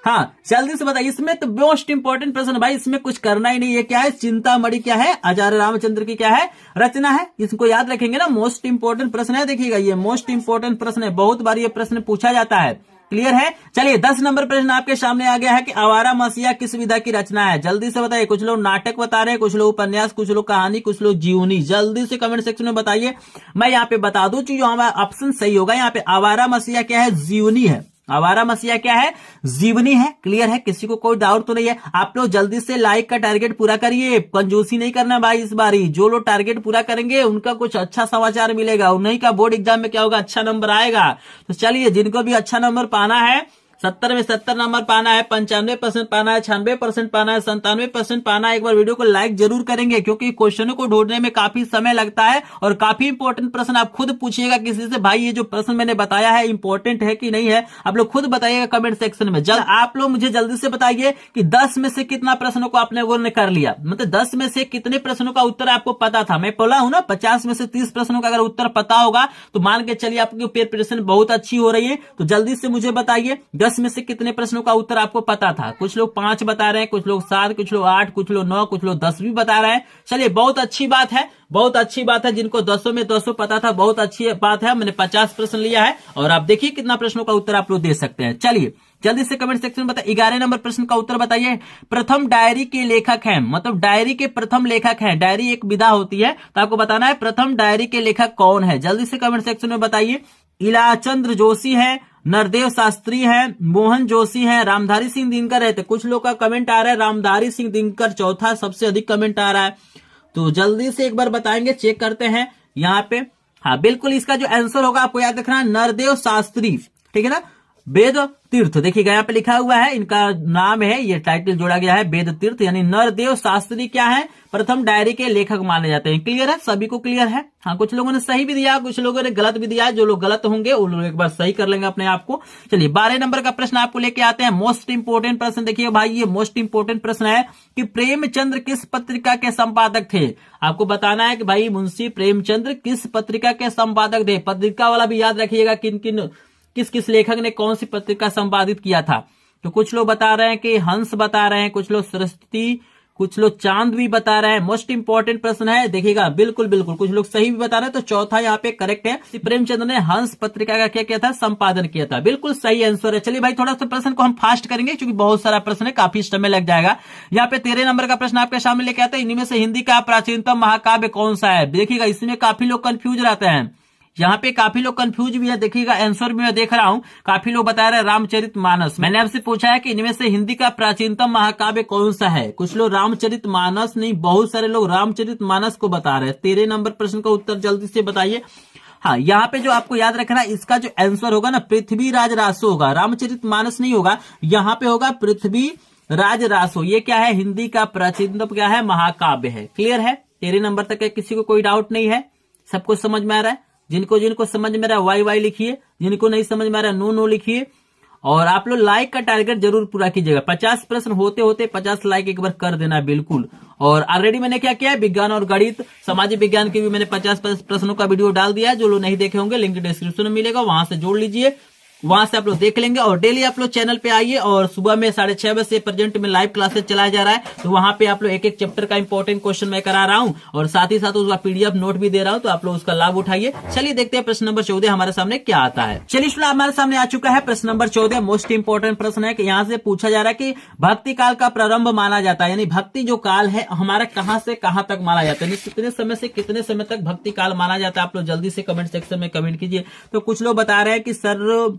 हाँ, जल्दी से बताइए। इसमें तो मोस्ट इंपोर्टेंट प्रश्न भाई, इसमें कुछ करना ही नहीं है। क्या है, चिंतामणि क्या है, आचार्य रामचंद्र की क्या है, रचना है। इसको याद रखेंगे ना, मोस्ट इंपोर्टेंट प्रश्न है। देखिएगा, ये मोस्ट इंपोर्टेंट प्रश्न है, बहुत बार ये प्रश्न पूछा जाता है। क्लियर है? चलिए 10 नंबर प्रश्न आपके सामने आ गया है कि आवारा मसीहा किस विधा की रचना है। जल्दी से बताइए। कुछ लोग नाटक बता रहे हैं, कुछ लोग उपन्यास, कुछ लोग कहानी, कुछ लोग जीवनी। जल्दी से कमेंट सेक्शन में बताइए। मैं यहाँ पे बता दूं, जो हमारा ऑप्शन सही होगा यहाँ पे, आवारा मसीहा क्या है, जीवनी है। आवारा मसीहा क्या है, जीवनी है। क्लियर है? किसी को कोई डाउट तो नहीं है? आप लोग जल्दी से लाइक का टारगेट पूरा करिए, कंजूसी नहीं करना भाई इस बारी। जो लोग टारगेट पूरा करेंगे उनका कुछ अच्छा समाचार मिलेगा, उन्हीं का बोर्ड एग्जाम में क्या होगा, अच्छा नंबर आएगा। तो चलिए, जिनको भी अच्छा नंबर पाना है, 70 में 70 नंबर पाना है, 95% पाना है, 96% पाना है, 97% पाना है, एक बार वीडियो को लाइक जरूर करेंगे, क्योंकि क्वेश्चनों को ढूंढने में काफी समय लगता है। और काफी इंपॉर्टेंट प्रश्न आप खुद पूछिएगा किसी से, भाई ये जो प्रश्न मैंने बताया है इंपॉर्टेंट है कि नहीं है, आप लोग खुद बताइएगा कमेंट सेक्शन में। आप लोग मुझे जल्दी से बताइए कि 10 में से कितना प्रश्नों को आपने लोगों ने कर लिया, मतलब 10 में से कितने प्रश्नों का उत्तर आपको पता था। मैं बोला हूं ना, 50 में से 30 प्रश्नों का अगर उत्तर पता होगा तो मान के चलिए आपकी प्रिपरेशन बहुत अच्छी हो रही है। तो जल्दी से मुझे बताइए 10 में से कितने प्रश्नों का उत्तर आपको पता था। कुछ लोग 5 बता रहे हैं, कुछ लोग 7, कुछ लोग 8, कुछ लोग 9, कुछ लोग 10 भी बता रहे हैं। चलिए, बहुत अच्छी बात है, बहुत अच्छी बात है। जिनको 10 में 10 पता था, बहुत अच्छी बात है। मैंने 50 प्रश्न लिया है, और आप देखिए कितना प्रश्नों का उत्तर आप लोग दे सकते हैं। चलिए जल्दी से कमेंट सेक्शन में बताइए। 11 नंबर प्रश्न का उत्तर बताइए। प्रथम डायरी के लेखक हैं, मतलब डायरी के प्रथम लेखक हैं। डायरी एक विधा होती है, तो आपको बताना है प्रथम डायरी के लेखक कौन है। जल्दी से कमेंट सेक्शन में बताइए। इलाचंद्र जोशी है, नरदेव शास्त्री है, मोहन जोशी है, रामधारी सिंह दिनकर है। तो कुछ लोग का कमेंट आ रहा है रामधारी सिंह दिनकर, चौथा सबसे अधिक कमेंट आ रहा है। तो जल्दी से एक बार बताएंगे, चेक करते हैं यहाँ पे। हाँ बिल्कुल, इसका जो आंसर होगा आपको याद रखना, नरदेव शास्त्री। ठीक है ना, वेद तीर्थ। देखिएगा यहाँ पे लिखा हुआ है, इनका नाम है, ये टाइटल जोड़ा गया है वेद तीर्थ, यानी नरदेव शास्त्री क्या है, प्रथम डायरी के लेखक माने जाते हैं। क्लियर है? सभी को क्लियर है? हाँ, कुछ लोगों ने सही भी दिया, कुछ लोगों ने गलत भी दिया। जो लोग गलत होंगे उन लोग एक बार सही कर लेंगे अपने आप को। चलिए 12 नंबर का प्रश्न आपको लेके आते हैं। मोस्ट इंपोर्टेंट प्रश्न देखिए भाई, ये मोस्ट इंपोर्टेंट प्रश्न है कि प्रेमचंद्र किस पत्रिका के संपादक थे। आपको बताना है कि भाई मुंशी प्रेमचंद्र किस पत्रिका के संपादक थे। पत्रिका वाला भी याद रखिएगा, किस किस लेखक ने कौन सी पत्रिका संपादित किया था। तो कुछ लोग बता रहे हैं कि हंस बता रहे हैं, कुछ लोग सरस्वती कुछ लोग चांद भी बता रहे हैं। मोस्ट इंपॉर्टेंट प्रश्न है, देखिएगा बिल्कुल बिल्कुल कुछ लोग सही भी बता रहे हैं, तो चौथा यहाँ पे करेक्ट है। प्रेमचंद ने हंस पत्रिका का क्या किया था, संपादन किया था, बिल्कुल सही आंसर है। चलिए भाई थोड़ा सा प्रश्न को हम फास्ट करेंगे क्योंकि बहुत सारा प्रश्न है, काफी समय लग जाएगा। यहाँ पे 13 नंबर का प्रश्न आपके सामने लेके आता है, इनमें से हिंदी का प्राचीनतम महाकाव्य कौन सा है। देखिएगा इसमें काफी लोग कंफ्यूज रहते हैं, यहाँ पे काफी लोग कंफ्यूज भी है। देखिएगा आंसर भी मैं देख रहा हूँ, काफी लोग बता रहे हैं रामचरितमानस। मैंने आपसे पूछा है कि इनमें से हिंदी का प्राचीनतम महाकाव्य कौन सा है, कुछ लोग रामचरितमानस नहीं, बहुत सारे लोग रामचरितमानस को बता रहे हैं। 13 नंबर प्रश्न का उत्तर जल्दी से बताइए। हाँ, यहाँ पे जो आपको याद रखना है, इसका जो आंसर होगा ना पृथ्वीराज रासो होगा, रामचरितमानस नहीं होगा, यहाँ पे होगा पृथ्वीराज रासो। ये क्या है, हिंदी का प्राचीनतम क्या है, महाकाव्य है। क्लियर है, 13 नंबर तक किसी को कोई डाउट नहीं है, सबको समझ में आ रहा है। जिनको समझ में आ रहा है वाई वाई लिखिए, जिनको नहीं समझ में आ रहा है नो नो लिखिए। और आप लोग लाइक का टारगेट जरूर पूरा कीजिएगा, 50 प्रश्न होते होते 50 लाइक एक बार कर देना बिल्कुल। और ऑलरेडी मैंने क्या किया है, विज्ञान और गणित सामाजिक विज्ञान के भी मैंने 50 प्रश्नों का वीडियो डाल दिया है, जो लोग नहीं देखे होंगे लिंक डिस्क्रिप्शन में मिलेगा, वहां से जोड़ लीजिए, वहां से आप लोग देख लेंगे। और डेली आप लोग चैनल पे आइए, और सुबह में 6:30 बजे से प्रेजेंट में लाइव क्लासेस चलाया जा रहा है, तो वहां पे आप लोग एक एक चैप्टर का इंपॉर्टेंट क्वेश्चन मैं करा रहा हूं, और साथ ही साथ उसका पीडीएफ नोट भी दे रहा हूं, तो आप लोग उसका लाभ उठाइए। चलिए देखते हैं प्रश्न नंबर 14 हमारे सामने क्या आता है। चलिए हमारे सामने आ चुका है प्रश्न नंबर 14। मोस्ट इंपॉर्टेंट प्रश्न है कि यहाँ से पूछा जा रहा है कि भक्ति काल का प्रारंभ माना जाता है, यानी भक्ति जो काल है हमारा कहां से कहां तक माना जाता है, कितने समय से कितने समय तक भक्ति काल माना जाता है। आप लोग जल्दी से कमेंट सेक्शन में कमेंट कीजिए। तो कुछ लोग बता रहे हैं कि सर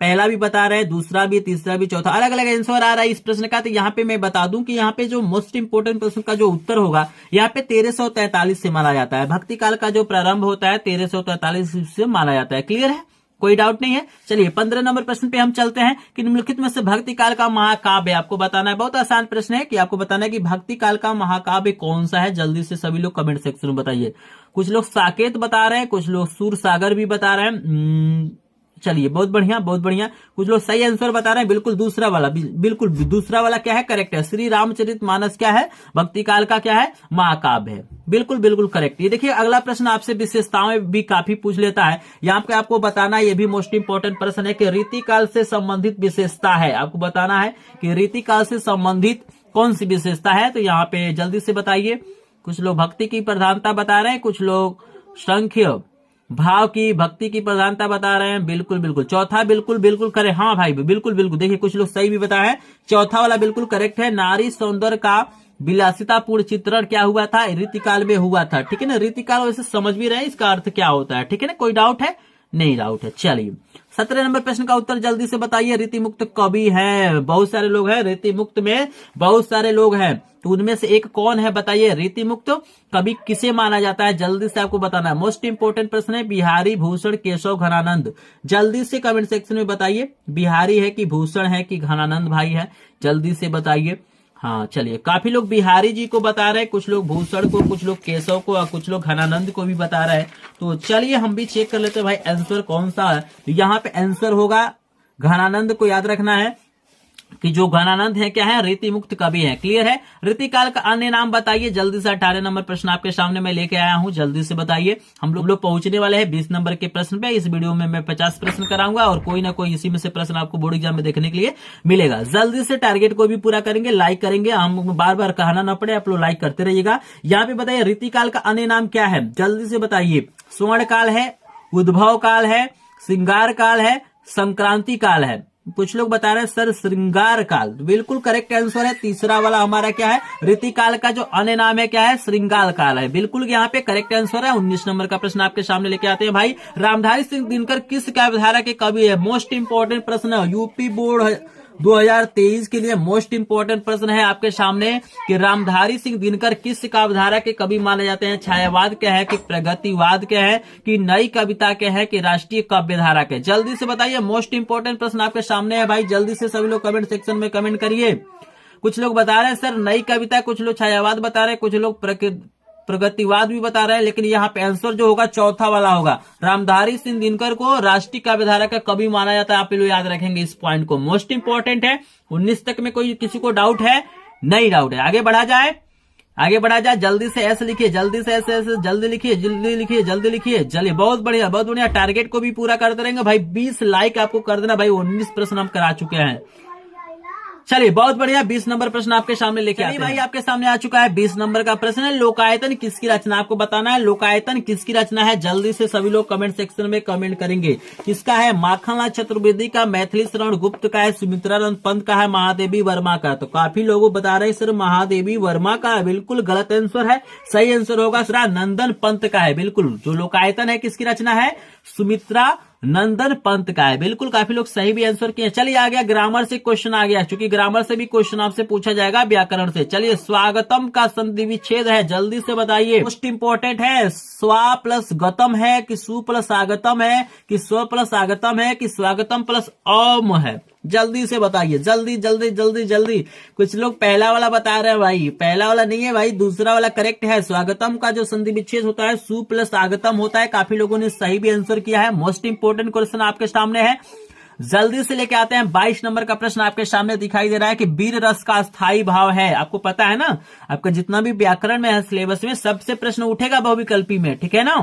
पहला भी बता रहे हैं, दूसरा भी, तीसरा भी, चौथा, अलग अलग आंसर आ रहा है इस प्रश्न का। तो यहाँ पे मैं बता दूं कि यहाँ पे जो मोस्ट इंपोर्टेंट प्रश्न का जो उत्तर होगा, यहाँ पे 1343 से माना जाता है। भक्ति काल का जो प्रारंभ होता है 1343 से माना जाता है। क्लियर है, कोई डाउट नहीं है। चलिए 15 नंबर प्रश्न पे हम चलते हैं कि निम्नलिखित में से भक्ति काल का महाकाव्य आपको बताना है। बहुत आसान प्रश्न है कि आपको बताना है कि भक्ति काल का महाकाव्य कौन सा है। जल्दी से सभी लोग कमेंट सेक्शन में बताइए। कुछ लोग साकेत बता रहे हैं, कुछ लोग सूर सागर भी बता रहे हैं। चलिए बहुत बढ़िया बहुत बढ़िया, कुछ लोग सही आंसर बता रहे हैं। बिल्कुल दूसरा वाला, बिल्कुल दूसरा वाला क्या है, करेक्ट है। श्री रामचरितमानस क्या है, भक्ति काल का क्या है, महाकाव्य है। बिल्कुल बिल्कुल करेक्ट। ये देखिए अगला प्रश्न आपसे विशेषताओं भी काफी पूछ लेता है। यहाँ पे आपको बताना, ये भी मोस्ट इंपोर्टेंट प्रश्न है कि रीतिकाल से संबंधित विशेषता है। आपको बताना है कि रीतिकाल से संबंधित कौन सी विशेषता है, तो यहाँ पे जल्दी से बताइए। कुछ लोग भक्ति की प्रधानता बता रहे हैं, कुछ लोग संख्य भाव की, भक्ति की प्रधानता बता रहे हैं। बिल्कुल बिल्कुल चौथा बिल्कुल बिल्कुल करे, हाँ भाई बिल्कुल बिल्कुल। देखिए कुछ लोग सही भी बताया है, चौथा वाला बिल्कुल करेक्ट है। नारी सौंदर्य का विलासितापूर्ण चित्रण क्या हुआ था, रीतिकाल में हुआ था। ठीक है ना, रीतिकाल वैसे समझ भी रहे इसका अर्थ क्या होता है। ठीक है ना, कोई डाउट है, नहीं डाउट है। चलिए 17 नंबर प्रश्न का उत्तर जल्दी से बताइए। रीति मुक्त कवि है, बहुत सारे लोग हैं रीति मुक्त में, बहुत सारे लोग हैं, तो उनमें से एक कौन है बताइए। रीति मुक्त कवि किसे माना जाता है, जल्दी से आपको बताना है। मोस्ट इंपोर्टेंट प्रश्न है, बिहारी, भूषण, केशव, घनानंद। जल्दी से कमेंट सेक्शन में बताइए, बिहारी है कि भूषण है कि घनानंद भाई है, जल्दी से बताइए। हाँ चलिए, काफी लोग बिहारी जी को बता रहे हैं, कुछ लोग भूषण को, कुछ लोग केशव को और कुछ लोग घनानंद को भी बता रहे हैं। तो चलिए हम भी चेक कर लेते हैं भाई आंसर कौन सा है। तो यहाँ पे आंसर होगा घनानंद को याद रखना है कि जो घनानंद है क्या है, रीति मुक्त कवि है। क्लियर है। रीतिकाल का अन्य नाम बताइए जल्दी से। 18 नंबर प्रश्न आपके सामने मैं लेके आया हूं, जल्दी से बताइए। हम लोग पहुंचने वाले हैं 20 नंबर के प्रश्न पे। इस वीडियो में मैं 50 प्रश्न कराऊंगा और कोई ना कोई इसी में से प्रश्न आपको बोर्ड एग्जाम में देखने के लिए मिलेगा। जल्दी से टारगेट को भी पूरा करेंगे, लाइक करेंगे, हम बार बार कहना ना पड़े, आप लोग लाइक करते रहिएगा। यहाँ पे बताइए रीतिकाल का अन्य नाम क्या है, जल्दी से बताइए। स्वर्ण काल है, उद्भव काल है, श्रृंगार काल है, संक्रांति काल है। कुछ लोग बता रहे हैं सर श्रृंगार काल, बिल्कुल करेक्ट आंसर है। तीसरा वाला हमारा क्या है, रीतिकाल का जो अन्य नाम है क्या है, श्रृंगार काल है। बिल्कुल यहाँ पे करेक्ट आंसर है। 19 नंबर का प्रश्न आपके सामने लेके आते हैं भाई। रामधारी सिंह दिनकर किस काव्यधारा के कवि है, मोस्ट इंपोर्टेंट प्रश्न है। यूपी बोर्ड 2023 के लिए मोस्ट इंपोर्टेंट प्रश्न है आपके सामने कि रामधारी सिंह दिनकर किस काव्यधारा के कवि माने जाते हैं। छायावाद के है कि प्रगतिवाद के है कि नई कविता के है कि राष्ट्रीय काव्यधारा के, जल्दी से बताइए। मोस्ट इंपोर्टेंट प्रश्न आपके सामने है भाई, जल्दी से सभी लोग कमेंट सेक्शन में कमेंट करिए। कुछ लोग बता रहे हैं सर नई कविता, कुछ लोग छायावाद बता रहे हैं, कुछ लोग प्रगतिवाद भी बता रहे हैं, लेकिन यहाँ पे आंसर जो होगा चौथा वाला होगा। रामधारी सिंह दिनकर को राष्ट्रीय काव्यधारा का कवि माना जाता है। आप लोग याद रखेंगे इस पॉइंट को, मोस्ट इंपोर्टेंट है। 19 तक में कोई किसी को डाउट है, नहीं डाउट है। आगे बढ़ा जाए, आगे बढ़ा जाए। जल्दी से ऐसे लिखिए, जल्दी से ऐसे जल्दी लिखिए, जल्दी लिखिए, जल्दी लिखिए। चलिए बहुत बढ़िया बहुत बढ़िया। टारगेट को भी पूरा करते रहेंगे भाई। 20 लाइक आपको कर देना भाई। 19 प्रश्न हम करा चुके हैं। चलिए बहुत बढ़िया, 20 नंबर प्रश्न आपके सामने लेके आते हैं। भाई आपके सामने आ चुका है 20 नंबर का प्रश्न है, लोकायतन किसकी रचना, आपको बताना है लोकायतन किसकी रचना है। जल्दी से सभी लोग कमेंट सेक्शन में कमेंट करेंगे। किसका है, माखनलाल चतुर्वेदी का, मैथिली शरण गुप्त का है, सुमित्रानंद पंत का है, महादेवी वर्मा का। तो काफी लोग बता रहे हैं सर महादेवी वर्मा का, बिल्कुल गलत आंसर है। सही आंसर होगा सर नंदन पंत का है। बिल्कुल जो लोकायतन है किसकी रचना है, सुमित्रा नंदन पंत का है। बिल्कुल काफी लोग सही भी आंसर किए। चलिए आ गया ग्रामर से क्वेश्चन आ गया, क्योंकि ग्रामर से भी क्वेश्चन आपसे पूछा जाएगा व्याकरण से। चलिए स्वागतम का संधि विच्छेद है, जल्दी से बताइए। मोस्ट इंपोर्टेंट है, स्वा प्लस गतम है कि सु प्लस आगतम है कि स्व प्लस आगतम है कि स्वागतम प्लस ओम है। जल्दी से बताइए, जल्दी जल्दी जल्दी जल्दी। कुछ लोग पहला वाला बता रहे हैं भाई, पहला वाला नहीं है भाई, दूसरा वाला करेक्ट है। स्वागतम का जो संधि विच्छेद होता है सु प्लस आगतम होता है। काफी लोगों ने सही भी आंसर किया है। मोस्ट इंपोर्टेंट क्वेश्चन आपके सामने है, जल्दी से लेके आते हैं। 22 नंबर का प्रश्न आपके सामने दिखाई दे रहा है कि वीर रस का स्थायी भाव है। आपको पता है ना, आपका जितना भी व्याकरण में है सिलेबस में सबसे प्रश्न उठेगा बहुविकल्पी में, ठीक है ना।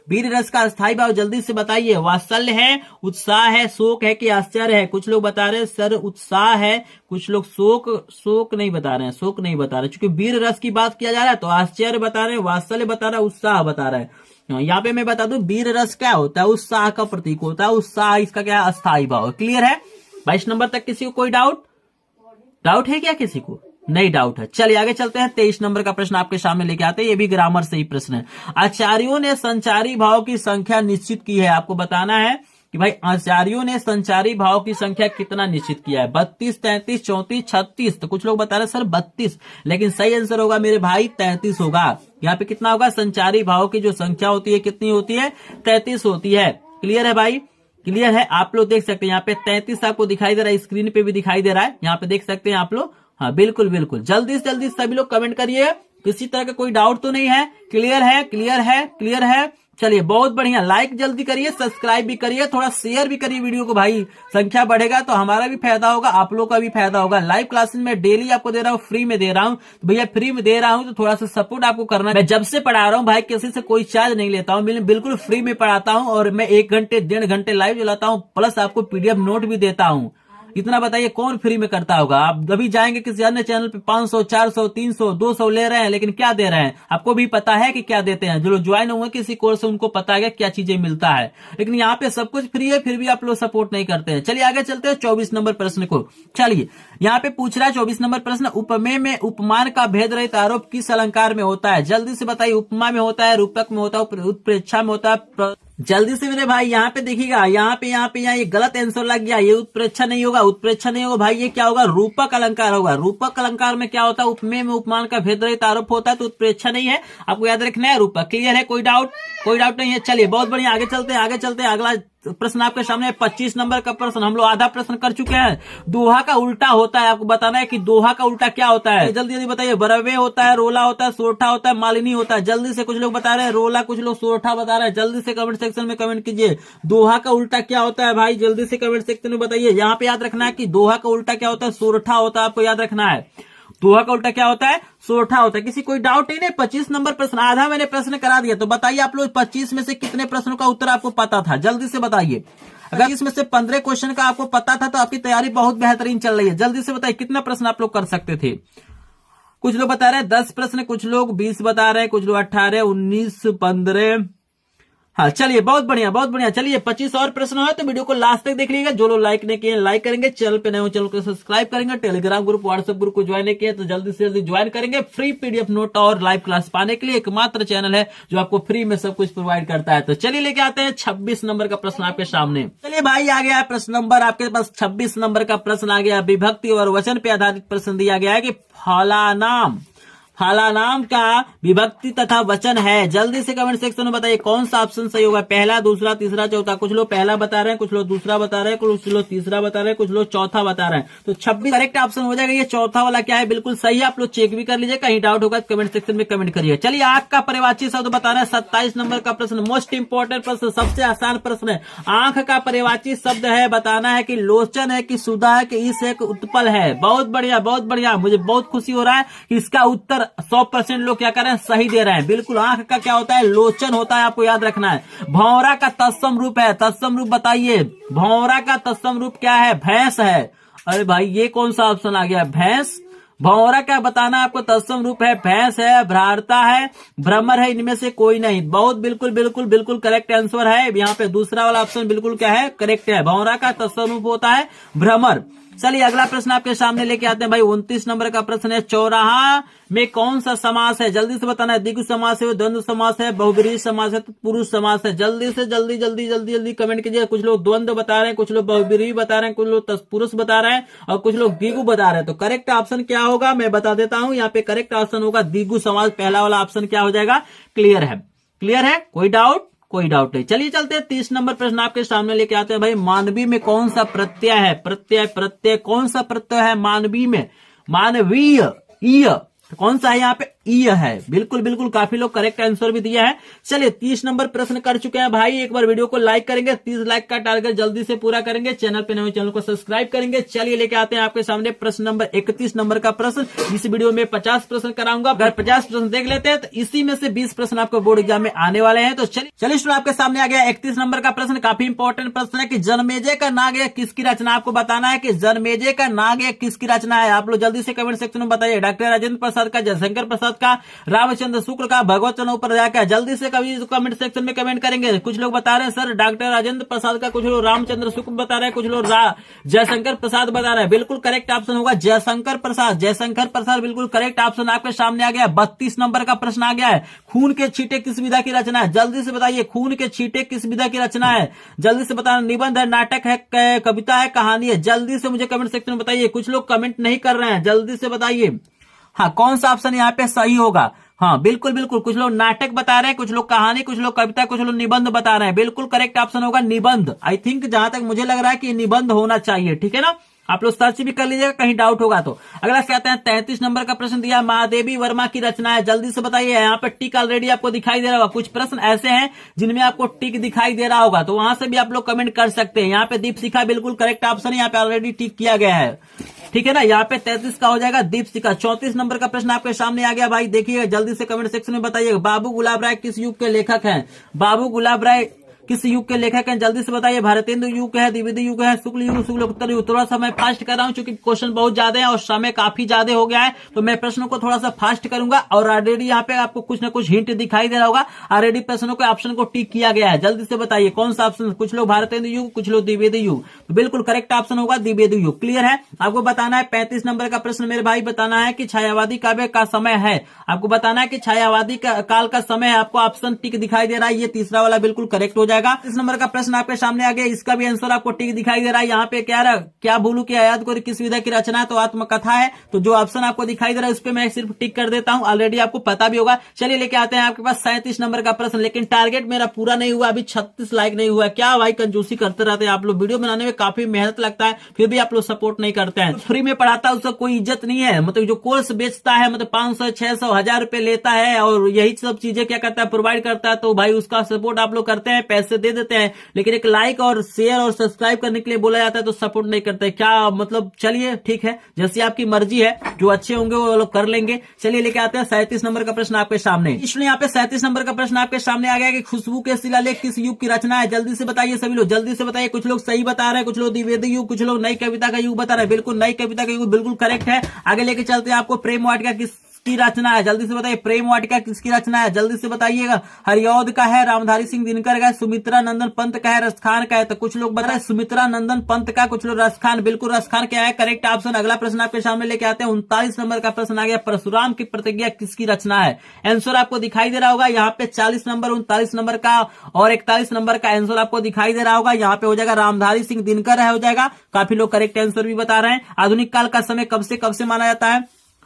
वीर रस का स्थायी भाव जल्दी से बताइए। वात्सल्य है, उत्साह है, शोक है कि आश्चर्य है। कुछ लोग बता रहे हैं सर उत्साह है, कुछ लोग शोक नहीं बता रहे हैं, शोक नहीं बता रहे। क्योंकि वीर रस की बात किया जा रहा है तो आश्चर्य बता रहे हैं, वात्सल्य बता रहा है, उत्साह बता रहा है। यहाँ पे मैं बता दूं वीर रस क्या होता है, उत्साह का प्रतीक होता है। उत्साह इसका क्या है, अस्थायी भाव। क्लियर है। 22 नंबर तक किसी को कोई डाउट है क्या, किसी को नहीं डाउट है। चलिए आगे चलते हैं। 23 नंबर का प्रश्न आपके सामने लेके आते हैं, ये भी ग्रामर से ही प्रश्न है। आचार्यों ने संचारी भाव की संख्या निश्चित की है। आपको बताना है कि भाई आचार्यों ने संचारी भाव की संख्या कितना निश्चित किया है। 32, 33, 34, 36। तो कुछ लोग बता रहे सर 32, लेकिन सही आंसर होगा मेरे भाई 33 होगा। यहाँ पे कितना होगा, संचारी भाव की जो संख्या होती है कितनी होती है, 33 होती है। क्लियर है भाई, क्लियर है। आप लोग देख सकते हैं यहाँ पे 33 आपको दिखाई दे रहा है, स्क्रीन पे भी दिखाई दे रहा है, यहाँ पे देख सकते हैं आप लोग। हाँ बिल्कुल बिल्कुल, जल्दी से जल्दी सभी लोग कमेंट करिए। किसी तरह का कोई डाउट तो नहीं है। क्लियर है, क्लियर है, क्लियर है। चलिए बहुत बढ़िया, लाइक जल्दी करिए, सब्सक्राइब भी करिए, थोड़ा शेयर भी करिए वीडियो को भाई। संख्या बढ़ेगा तो हमारा भी फायदा होगा, आप लोग का भी फायदा होगा। लाइव क्लासेस में डेली आपको दे रहा हूँ, फ्री में दे रहा हूँ। तो भैया फ्री में दे रहा हूँ तो थोड़ा सा सपोर्ट आपको करना है। मैं जब से पढ़ा रहा हूँ भाई किसी से कोई चार्ज नहीं लेता हूँ, बिल्कुल फ्री में पढ़ाता हूँ। और मैं 1 घंटे 1.5 घंटे लाइव चलाता हूँ, प्लस आपको PDF नोट भी देता हूँ। इतना बताइए कौन फ्री में करता होगा। आप अभी जाएंगे किसी अन्य चैनल पे 500, 400, 300, 200 ले रहे हैं, लेकिन क्या दे रहे हैं आपको भी पता है कि क्या देते हैं। जो लोग ज्वाइन हुए किसी कोर्स से उनको पता है क्या चीजें मिलता है, लेकिन यहाँ पे सब कुछ फ्री है, फिर भी आप लोग सपोर्ट नहीं करते हैं। चलिए आगे चलते हैं 24 नंबर प्रश्न को। चलिए यहाँ पे पूछ रहा है 24 नंबर प्रश्न, उपमेय में उपमान का भेद रहित आरोप किस अलंकार में होता है। जल्दी से बताइए। उपमा में होता है, रूपक में होता है, उत्प्रेक्षा में होता है। जल्दी से मेरे भाई यहाँ पे देखिएगा, यहाँ पे ये गलत आंसर लग गया। ये उत्प्रेक्षा नहीं होगा, उत्प्रेक्षा नहीं होगा भाई, ये क्या होगा, रूपक अलंकार होगा। रूपक अलंकार में क्या होता है, उपमेय में उपमान का भेद रहित आरोप होता है, तो उत्प्रेक्षा नहीं है, आपको याद रखना है रूपक। क्लियर है, कोई डाउट नहीं है। चलिए बहुत बढ़िया, आगे चलते हैं। अगला प्रश्न आपके सामने 25 नंबर का प्रश्न। हम लोग आधा प्रश्न कर चुके हैं। दोहा का उल्टा होता है, आपको बताना है कि दोहा का उल्टा क्या होता है। जल्दी जल्दी बताइए। बरवे होता है, रोला होता है, सोरठा होता है, मालिनी होता है। जल्दी से, कुछ लोग बता रहे हैं रोला, कुछ लोग सोरठा बता रहे हैं। जल्दी से कमेंट सेक्शन में कमेंट कीजिए, दोहा का उल्टा क्या होता है भाई। जल्दी से कमेंट सेक्शन में बताइए। यहाँ पे याद रखना है कि दोहा का उल्टा क्या होता है, सोरठा होता है, आपको याद रखना है। दोहा का उल्टा क्या होता है, सोरठा होता है। किसी कोई डाउट नहीं। 25 नंबर प्रश्न, आधा मैंने प्रश्न करा दिया। तो बताइए आप लोग 25 में से कितने प्रश्नों का उत्तर आपको पता था, जल्दी से बताइए। अगर इसमें से 15 क्वेश्चन का आपको पता था तो आपकी तैयारी बहुत बेहतरीन चल रही है। जल्दी से बताइए कितना प्रश्न आप लोग कर सकते थे। कुछ लोग बता रहे हैं 10 प्रश्न, कुछ लोग 20 बता रहे हैं, कुछ लोग 18, 19, 15। हाँ चलिए बहुत बढ़िया। चलिए 25 और प्रश्न है तो वीडियो को लास्ट तक देख लीजिएगा। जो लोग लाइक नहीं किए लाइक करेंगे, चैनल पे नए हो चैनल को सब्सक्राइब करेंगे, टेलीग्राम ग्रुप व्हाट्सएप ग्रुप को ज्वाइन नहीं किया तो जल्दी से जल्दी ज्वाइन करेंगे। फ्री PDF नोट और लाइव क्लास पाने के लिए एकमात्र चैनल है जो आपको फ्री में सब कुछ प्रोवाइड करता है। तो चलिए लेके आते हैं 26 नंबर का प्रश्न आपके सामने। चलिए भाई आ गया प्रश्न नंबर आपके पास 26 नंबर का प्रश्न आ गया। विभक्ति और वचन पे आधारित प्रश्न दिया गया है कि फलानाम का विभक्ति तथा वचन है। जल्दी से कमेंट सेक्शन में बताइए कौन सा ऑप्शन सही होगा, पहला, दूसरा, तीसरा, चौथा। कुछ लोग पहला बता रहे हैं, कुछ लोग दूसरा बता रहे हैं, कुछ लोग तीसरा बता रहे हैं, कुछ लोग चौथा बता रहे हैं। तो 26 करेक्ट ऑप्शन हो जाएगा। ये चौथा वाला क्या है, बिल्कुल सही है। आप लोग चेक भी कर लीजिए, कहीं डाउट होगा तो कमेंट सेक्शन में कमेंट करिए। चलिए आंख का पर्यायवाची शब्द बता रहे हैं 27 नंबर का प्रश्न। मोस्ट इंपोर्टेंट प्रश्न, सबसे आसान प्रश्न है। आंख का पर्यायवाची शब्द है, बताना है कि लोचन है कि सुधा है कि इस है कि उत्पल है। बहुत बढ़िया। मुझे बहुत खुशी हो रहा है कि इसका उत्तर 100% लोग क्या कर रहे हैं, सही दे रहे हैं। बिल्कुल आंख का क्या होता है, लोचन होता है, आपको याद रखना है। भौरा का तत्सम रूप है, तत्सम रूप बताइए। भौरा का तत्सम रूप क्या है, भैंस है। अरे भाई ये कौन सा ऑप्शन आ गया? भैंस। भौरा क्या बताना आपको? तत्सम रूप है, भैंस है, भ्राता है, भ्रमर है, इनमें से कोई नहीं। बहुत बिल्कुल बिल्कुल बिल्कुल करेक्ट आंसर है। यहाँ पे दूसरा वाला ऑप्शन बिल्कुल क्या है? करेक्ट है। भौरा का तत्सम रूप होता है भ्रमर। चलिए अगला प्रश्न आपके सामने लेके आते हैं भाई। 29 नंबर का प्रश्न है, चौराहा में कौन सा समास है? जल्दी से बताना है। द्विगु समास है, द्वंद्व समास है, बहुब्रीहि समास है, पुरुष समास है। जल्दी से जल्दी जल्दी जल्दी जल्दी कमेंट कीजिए। कुछ लोग द्वंद्व बता रहे हैं, कुछ लोग बहुब्रीहि बता रहे हैं, कुछ लोग तत्पुरुष बता रहे हैं और कुछ लोग द्विगु बता रहे हैं। तो करेक्ट ऑप्शन क्या होगा मैं बता देता हूं। यहाँ पे करेक्ट ऑप्शन होगा द्विगु समास। पहला वाला ऑप्शन क्या हो जाएगा? क्लियर है। क्लियर है? कोई डाउट? कोई डाउट नहीं। चलिए चलते हैं 30 नंबर प्रश्न आपके सामने लेके आते हैं भाई। मानवी में कौन सा प्रत्यय है? प्रत्यय कौन सा प्रत्यय है मानवी में? मानवीय, ईय कौन सा है? यहाँ पे ईय है। बिल्कुल बिल्कुल, काफी लोग करेक्ट आंसर भी दिया है। चलिए 30 नंबर प्रश्न कर चुके हैं भाई। एक बार वीडियो को लाइक करेंगे, 30 लाइक का टारगेट जल्दी से पूरा करेंगे। चैनल पे नए चैनल को सब्सक्राइब करेंगे। चलिए लेके आते हैं आपके सामने प्रश्न नंबर 31 नंबर का प्रश्न। इस वीडियो में 50 प्रश्न कराऊंगा। अगर 50 प्रश्न देख लेते हैं तो इसी में से 20 प्रश्न आपको बोर्ड एग्जाम में आने वाले हैं। तो चलिए शुरू आपके सामने आ गया 31 नंबर का प्रश्न। काफी इंपॉर्टेंट प्रश्न है कि जनमेजय का नाग किसकी रचना? आपको बताना है कि जनमेजय का नाग किसकी रचना है। आप लोग जल्दी से कमेंट सेक्शन में बताइए। डॉक्टर राजेंद्र प्रसाद का, जयशंकर प्रसाद का, रामचंद्र शुक्ल का, भगवत चरण उपाध्याय का। जल्दी से कभी कमेंट सेक्शन में कमेंट करेंगे। कुछ लोग बता रहे हैं सर डॉक्टर राजेंद्र प्रसाद का, कुछ लोग रामचंद्र शुक्ल बता रहे हैं, कुछ लोग जयशंकर प्रसाद बता रहे हैं। बिल्कुल करेक्ट ऑप्शन होगा जयशंकर प्रसाद। जयशंकर प्रसाद बिल्कुल करेक्ट ऑप्शन आपके सामने आ गया है। 32 नंबर का प्रश्न आ गया है। खून के छींटे किस विधा की रचना है? जल्दी से बताइए। खून के छींटे किस विधा की रचना है? जल्दी से बताना। निबंध है, नाटक है, कविता है, कहानी है? जल्दी से मुझे कमेंट सेक्शन में बताइए। कुछ लोग कमेंट नहीं कर रहे हैं, जल्दी से बताइए। हाँ, कौन सा ऑप्शन यहाँ पे सही होगा? हाँ बिल्कुल बिल्कुल, कुछ लोग नाटक बता रहे हैं, कुछ लोग कहानी, कुछ लोग कविता, कुछ लोग निबंध बता रहे हैं। बिल्कुल करेक्ट ऑप्शन होगा निबंध। आई थिंक जहां तक मुझे लग रहा है कि निबंध होना चाहिए। ठीक है ना? आप लोग सर्च भी कर लीजिएगा कहीं डाउट होगा तो। अगला कहते हैं 33 नंबर का प्रश्न दिया, महादेवी वर्मा की रचना है। जल्दी से बताइए। यहाँ पे टिक ऑलरेडी आपको दिखाई दे रहा होगा। कुछ प्रश्न ऐसे हैं जिनमें आपको टिक दिखाई दे रहा होगा, तो वहां से भी आप लोग कमेंट कर सकते हैं। यहाँ पे दीपशिखा बिल्कुल करेक्ट ऑप्शन है। यहाँ पे ऑलरेडी टिक किया गया है। ठीक है ना? यहाँ पे 33 का हो जाएगा दीपशिखा। 34 नंबर का प्रश्न आपके सामने आ गया भाई। देखिए जल्दी से कमेंट सेक्शन में बताइए। बाबू गुलाब राय किस युग के लेखक हैं? बाबू गुलाब राय किस युग के लेखक हैं? जल्दी से बताइए। भारतेंदु युग है, द्विवेदी युग है, शुक्ल युग, शुक्लोत्तर युग। थोड़ा सा मैं फास्ट कर रहा हूं क्योंकि क्वेश्चन बहुत ज्यादा है और समय काफी ज्यादा हो गया है, तो मैं प्रश्नों को थोड़ा सा फास्ट करूंगा। और ऑलरेडी यहाँ पे आपको कुछ ना कुछ हिंट दिखाई दे रहा होगा। ऑलरेडी प्रश्नों के ऑप्शन को टिक किया गया है। जल्दी से बताइए कौन सा ऑप्शन? कुछ लोग भारतेंदु युग, कुछ लोग द्विवेदी युग। तो बिल्कुल करेक्ट ऑप्शन होगा द्विवेदी युग। क्लियर है? आपको बताना है 35 नंबर का प्रश्न मेरे भाई। बताना है कि छायावादी काव्य का समय है। आपको बताना है कि छायावादी काल का समय है। आपको ऑप्शन टिक दिखाई दे रहा है, ये तीसरा वाला बिल्कुल करेक्ट हो जाएगा। इस नंबर का प्रश्न आपके सामने आ गया। इसका भी आंसर आपको टिक दिखाई दे रहा है। यहाँ पे क्या भूलू की याद को किस विधा की रचना है? तो आत्मकथा है। तो जो ऑप्शन आपको दिखाई दे रहा है उस पर मैं सिर्फ टिक कर देता हूँ। ऑलरेडी आपको पता भी होगा। चलिए लेके आते हैं आपके पास 37 नंबर का प्रश्न। लेकिन टारगेट मेरा पूरा नहीं हुआ, अभी 36 लाइक नहीं हुआ। क्या भाई कंजूसी करते रहते हैं आप लोग। वीडियो बनाने में काफी मेहनत लगता है, फिर भी आप लोग सपोर्ट नहीं करते हैं। फ्री में पढ़ाता है उसका कोई इज्जत नहीं है। मतलब जो कोर्स बेचता है, मतलब 500 600 1000 रुपए लेता है और यही सब चीजें क्या करता है, प्रोवाइड करता है, तो भाई उसका सपोर्ट आप लोग करते हैं, पैसे दे देते हैं। लेकिन एक लाइक और शेयर और सब्सक्राइब करने के लिए बोला जाता है तो सपोर्ट नहीं करते। क्या मतलब? चलिए ठीक है, जैसी आपकी मर्जी है। जो अच्छे होंगे वो लोग कर लेंगे। चलिए लेके आते हैं 37 नंबर का प्रश्न आपके सामने। इसलिए यहाँ पे 37 नंबर का प्रश्न आपके सामने आ गया कि खुशबू के शिलालेख किस युग की रचना है? जल्दी से बताइए सभी लोग, जल्दी से बताइए। कुछ लोग सही बता रहे हैं, कुछ लोग द्विवेदी युग, कुछ लोग नई कविता का युग बता रहे हैं। बिल्कुल नई कविता का युग बिल्कुल करेक्ट है। आगे लेके चलते हैं। आपको प्रेम वाटिका किसकी रचना है? जल्दी से बताइए। प्रेम वाटिका किसकी रचना है? जल्दी से बताइएगा। हरिऔध का है, रामधारी सिंह दिनकर का है, सुमित्रा नंदन पंत का है, रसखान का है। तो कुछ लोग बता रहे हैं सुमित्रा नंदन पंत का, कुछ लोग रसखान। बिल्कुल रसखान क्या है करेक्ट ऑप्शन। अगला प्रश्न आपके सामने लेके आते हैं। 39 नंबर का प्रश्न आ गया। परशुराम की प्रतिज्ञा किसकी रचना है? आंसर आपको दिखाई दे रहा होगा। यहाँ पे 40 नंबर, 39 नंबर का और 41 नंबर का आंसर आपको दिखाई दे रहा होगा। यहाँ पे हो जाएगा रामधारी सिंह दिनकर है, हो जाएगा। काफी लोग करेक्ट आंसर भी बता रहे हैं। आधुनिक काल का समय कब से माना जाता है?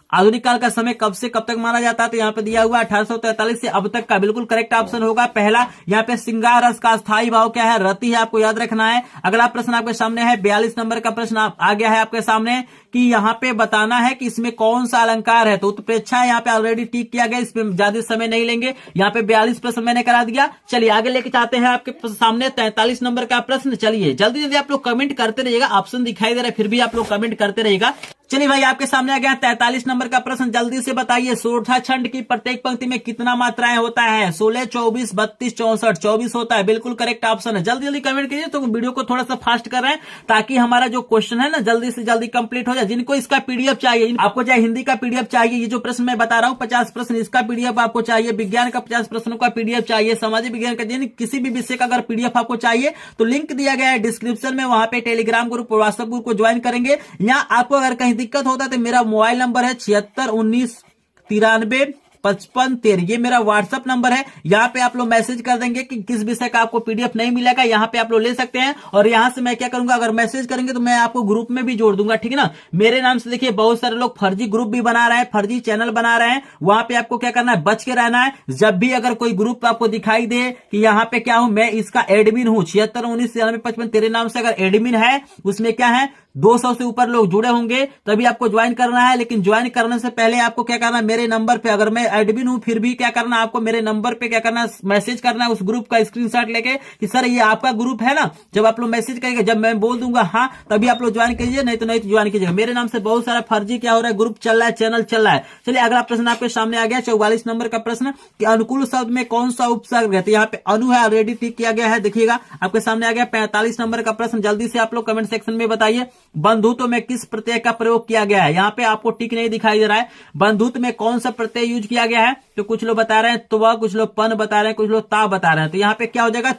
आधुनिक काल का समय कब से कब तक माना जाता है? तो यहाँ पे दिया हुआ 1843 से अब तक का। बिल्कुल करेक्ट ऑप्शन होगा पहला। यहाँ पे श्रृंगार रस का स्थायी भाव क्या है? रति है, आपको याद रखना है। अगला प्रश्न आपके सामने है 42 नंबर का प्रश्न आ गया है आपके सामने कि यहाँ पे बताना है कि इसमें कौन सा अलंकार है। तो उत्प्रेक्षा यहाँ पे ऑलरेडी टिक किया गया, इसमें ज्यादा समय नहीं लेंगे। यहाँ पे 42 प्रश्न मैंने करा दिया। चलिए आगे लेके चाहते हैं आपके सामने 43 नंबर का प्रश्न। चलिए जल्दी जल्दी आप लोग कमेंट करते रहिएगा। ऑप्शन दिखाई दे रहा है फिर भी आप लोग कमेंट करते रहिएगा। चलिए भाई, आपके सामने आ गया 43 नंबर का प्रश्न। जल्दी से बताइए, सोरठा छंद की प्रत्येक पंक्ति में कितना मात्राएं होता है? 16, 24, 32, 64। 24 होता है, बिल्कुल करेक्ट ऑप्शन है। जल्दी जल्दी कमेंट कीजिए, तो वीडियो को थोड़ा सा फास्ट कर रहे हैं ताकि हमारा जो क्वेश्चन है ना जल्दी से जल्दी कंप्लीट हो जाए। जिनको इसका पीडीएफ चाहिए, आपको चाहे हिंदी का पीडीएफ चाहिए, ये जो प्रश्न मैं बता रहा हूँ 50 प्रश्न, इसका पीडीएफ आपको चाहिए, विज्ञान का 50 प्रश्नों का पीडीएफ चाहिए, सामाजिक विज्ञान का, किसी भी विषय का अगर पीडीएफ आपको चाहिए तो लिंक दिया गया है डिस्क्रिप्शन में, वहां पे टेलीग्राम ग्रुप, व्हाट्सएप ग्रुप को ज्वाइन करेंगे। यहाँ आपको अगर कहीं दिक्कत होता है तो मेरा मोबाइल नंबर है 76 19 93 55 13, ये मेरा व्हाट्सएप नंबर है। यहाँ पे आप लोग मैसेज कर देंगे कि किस विषय का आपको पीडीएफ नहीं मिलेगा, यहाँ पे आप लोग ले सकते हैं। और यहाँ से मैं क्या करूंगा, अगर मैसेज करेंगे तो मैं आपको ग्रुप में भी जोड़ दूंगा, ठीक है ना। मेरे नाम से देखिए बहुत सारे लोग फर्जी ग्रुप भी बना रहे हैं, फर्जी चैनल बना रहे हैं, वहां पे आपको क्या करना है, बच के रहना है। जब भी अगर कोई ग्रुप आपको दिखाई दे कि यहाँ पे क्या हूं, मैं इसका एडमिन हूं, 76 19 93 55 13 नाम से अगर एडमिन है, उसमें क्या है 200 से ऊपर लोग जुड़े होंगे तभी आपको ज्वाइन करना है। लेकिन ज्वाइन करने से पहले आपको क्या करना है, मेरे नंबर पे, अगर मैं एडमिन हूं फिर भी क्या करना है, आपको मेरे नंबर पे क्या करना है, मैसेज करना है उस ग्रुप का स्क्रीनशॉट लेके कि सर ये आपका ग्रुप है ना। जब आप लोग मैसेज करेंगे, जब मैं बोल दूंगा हाँ, तभी आप लोग ज्वाइन कीजिए, नहीं तो ज्वाइन कीजिएगा। मेरे नाम से बहुत सारा फर्जी क्या हो रहा है, ग्रुप चल रहा है, चैनल चल रहा है। चलिए अगला प्रश्न आपके सामने आ गया 44 नंबर का प्रश्न कि अनुकूल शब्द में कौन सा उपसर्ग है? तो यहाँ पे अनु है, ऑलरेडी टिक किया गया है, देखिएगा आपके सामने आ गया 45 नंबर का प्रश्न। जल्दी से आप लोग कमेंट सेक्शन में बताइए, बंधुत्व में किस प्रत्यय का प्रयोग किया गया है? यहाँ पे आपको टिक नहीं दिखाई दे रहा है। बंधुत्व में कौन सा प्रत्यय यूज किया गया है? तो कुछ लोग बता रहे हैं त्व, कुछ लोग पन बता रहे हैं, कुछ लोग ता बता रहे हैं। तो यहाँ पे क्या हो जाएगा,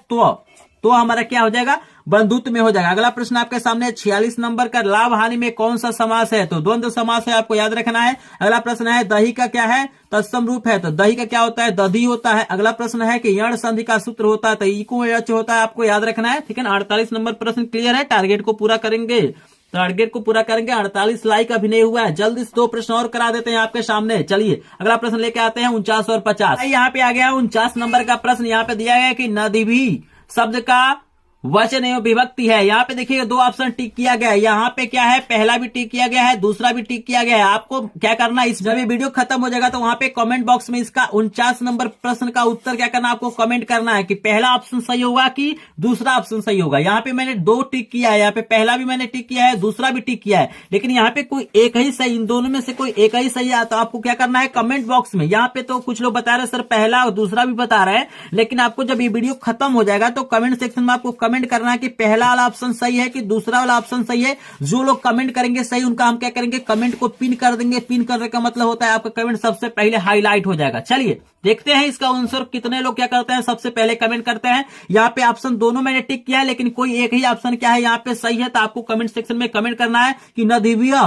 तो हमारा क्या हो जाएगा, बंधुत्व में हो जाएगा। अगला प्रश्न आपके सामने 46 नंबर का, लाभ हानि में कौन सा समास है? तो द्वंद्व समास है, आपको याद रखना है। अगला प्रश्न है दही का क्या है, तत्सम रूप है, तो दही का क्या होता है, दधी होता है। अगला प्रश्न है कि यण संधि का सूत्र होता है, तो इको यच होता है, आपको याद रखना है, ठीक है ना। 48 नंबर प्रश्न क्लियर है, टारगेट को पूरा करेंगे, टारगेट को पूरा करेंगे। 48 लाइक अभी नहीं हुआ है, जल्दी से 2 प्रश्न और करा देते हैं आपके सामने। चलिए अगला प्रश्न लेके आते हैं 49 और 50। यहाँ पे आ गया 49 नंबर का प्रश्न। यहाँ पे दिया गया कि नदी भी शब्द का वचन एवं विभक्ति है। यहाँ पे देखिए 2 ऑप्शन टिक किया गया है। यहाँ पे क्या है, पहला भी टिक किया गया है, दूसरा भी टिक किया गया है। आपको क्या करना है, इस जब ये वीडियो खत्म हो जाएगा तो वहां पे कमेंट बॉक्स में इसका 49 नंबर प्रश्न का उत्तर क्या करना है, आपको कमेंट करना है कि पहला ऑप्शन सही होगा कि दूसरा ऑप्शन सही होगा। यहाँ पे मैंने 2 टिक किया है, यहाँ पे पहला भी मैंने टिक किया है, दूसरा भी टिक किया है, लेकिन यहाँ पे कोई एक ही सही, इन दोनों में से कोई एक ही सही है। तो आपको क्या करना है, कमेंट बॉक्स में, यहाँ पे तो कुछ लोग बता रहे हैं सर पहला और दूसरा भी बता रहे हैं, लेकिन आपको जब ये वीडियो खत्म हो जाएगा तो कमेंट सेक्शन में आपको कमेंट करना है कि पहला वाला ऑप्शन सही है कि दूसरा वाला ऑप्शन सही है। जो लोग कमेंट करेंगे सही, उनका हम क्या करेंगे, कमेंट को पिन कर देंगे। पिन करने का मतलब होता है आपका कमेंट सबसे पहले हाईलाइट हो जाएगा। चलिए देखते हैं इसका आंसर कितने लोग क्या करते हैं, सबसे पहले कमेंट करते हैं। यहाँ पे ऑप्शन दोनों मैंने टिक किया है, लेकिन कोई एक ही ऑप्शन क्या है यहाँ पे सही है, तो आपको कमेंट सेक्शन में कमेंट करना है कि नदीवीय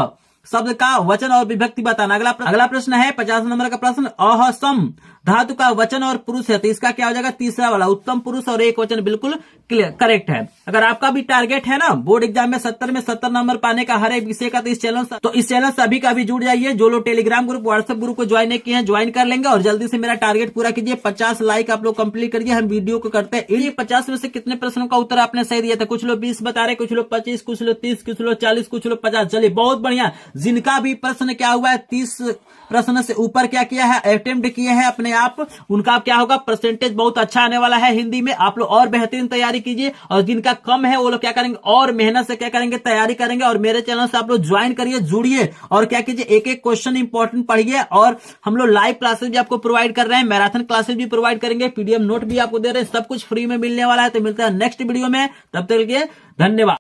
शब्द का वचन और विभक्ति बताना। अगला प्रश्न है 50 नंबर का प्रश्न, अहसम धातु का वचन और पुरुष है, तो इसका क्या हो जाएगा, तीसरा वाला, उत्तम पुरुष और एक वचन, बिल्कुल करेक्ट है। अगर आपका भी टारगेट है ना बोर्ड एग्जाम में 70 नंबर पाने का हर एक विषय का, तो इस चैनल से अभी का भी जुड़ जाइए। जो लोग टेलीग्राम ग्रुप, व्हाट्सएप ग्रुप को ज्वाइन नहीं किए हैं, ज्वाइन कर लेंगे और जल्दी से मेरा टारगेट पूरा कीजिए। 50 लाइक आप लोग कंप्लीट करिए, हम वीडियो को करते हैं। ये 50 में से कितने प्रश्नों का उत्तर आपने सही दिया था? कुछ लोग 20 बता रहे, कुछ लोग 25, कुछ लोग 30, कुछ लोग 40, कुछ लोग 50। चलिए बहुत बढ़िया। जिनका भी प्रश्न क्या हुआ है, 30 प्रश्न से ऊपर क्या किया है, अटेम्प्ट किए हैं अपने आप, उनका क्या होगा, परसेंटेज बहुत अच्छा आने वाला है हिंदी में। आप लोग और बेहतरीन तैयारी कीजिए, और जिनका कम है वो लोग क्या करेंगे, और मेहनत से क्या करेंगे, तैयारी करेंगे। और मेरे चैनल से आप लोग ज्वाइन करिए, जुड़िए और क्या कीजिए, एक एक क्वेश्चन इंपॉर्टेंट पढ़िए। और हम लोग लाइव क्लासेस भी आपको प्रोवाइड कर रहे हैं, मैराथन क्लासेस भी प्रोवाइड करेंगे, पीडीएफ नोट भी आपको दे रहे हैं, सब कुछ फ्री में मिलने वाला है। तो मिलता है नेक्स्ट वीडियो में, तब तक के लिए धन्यवाद।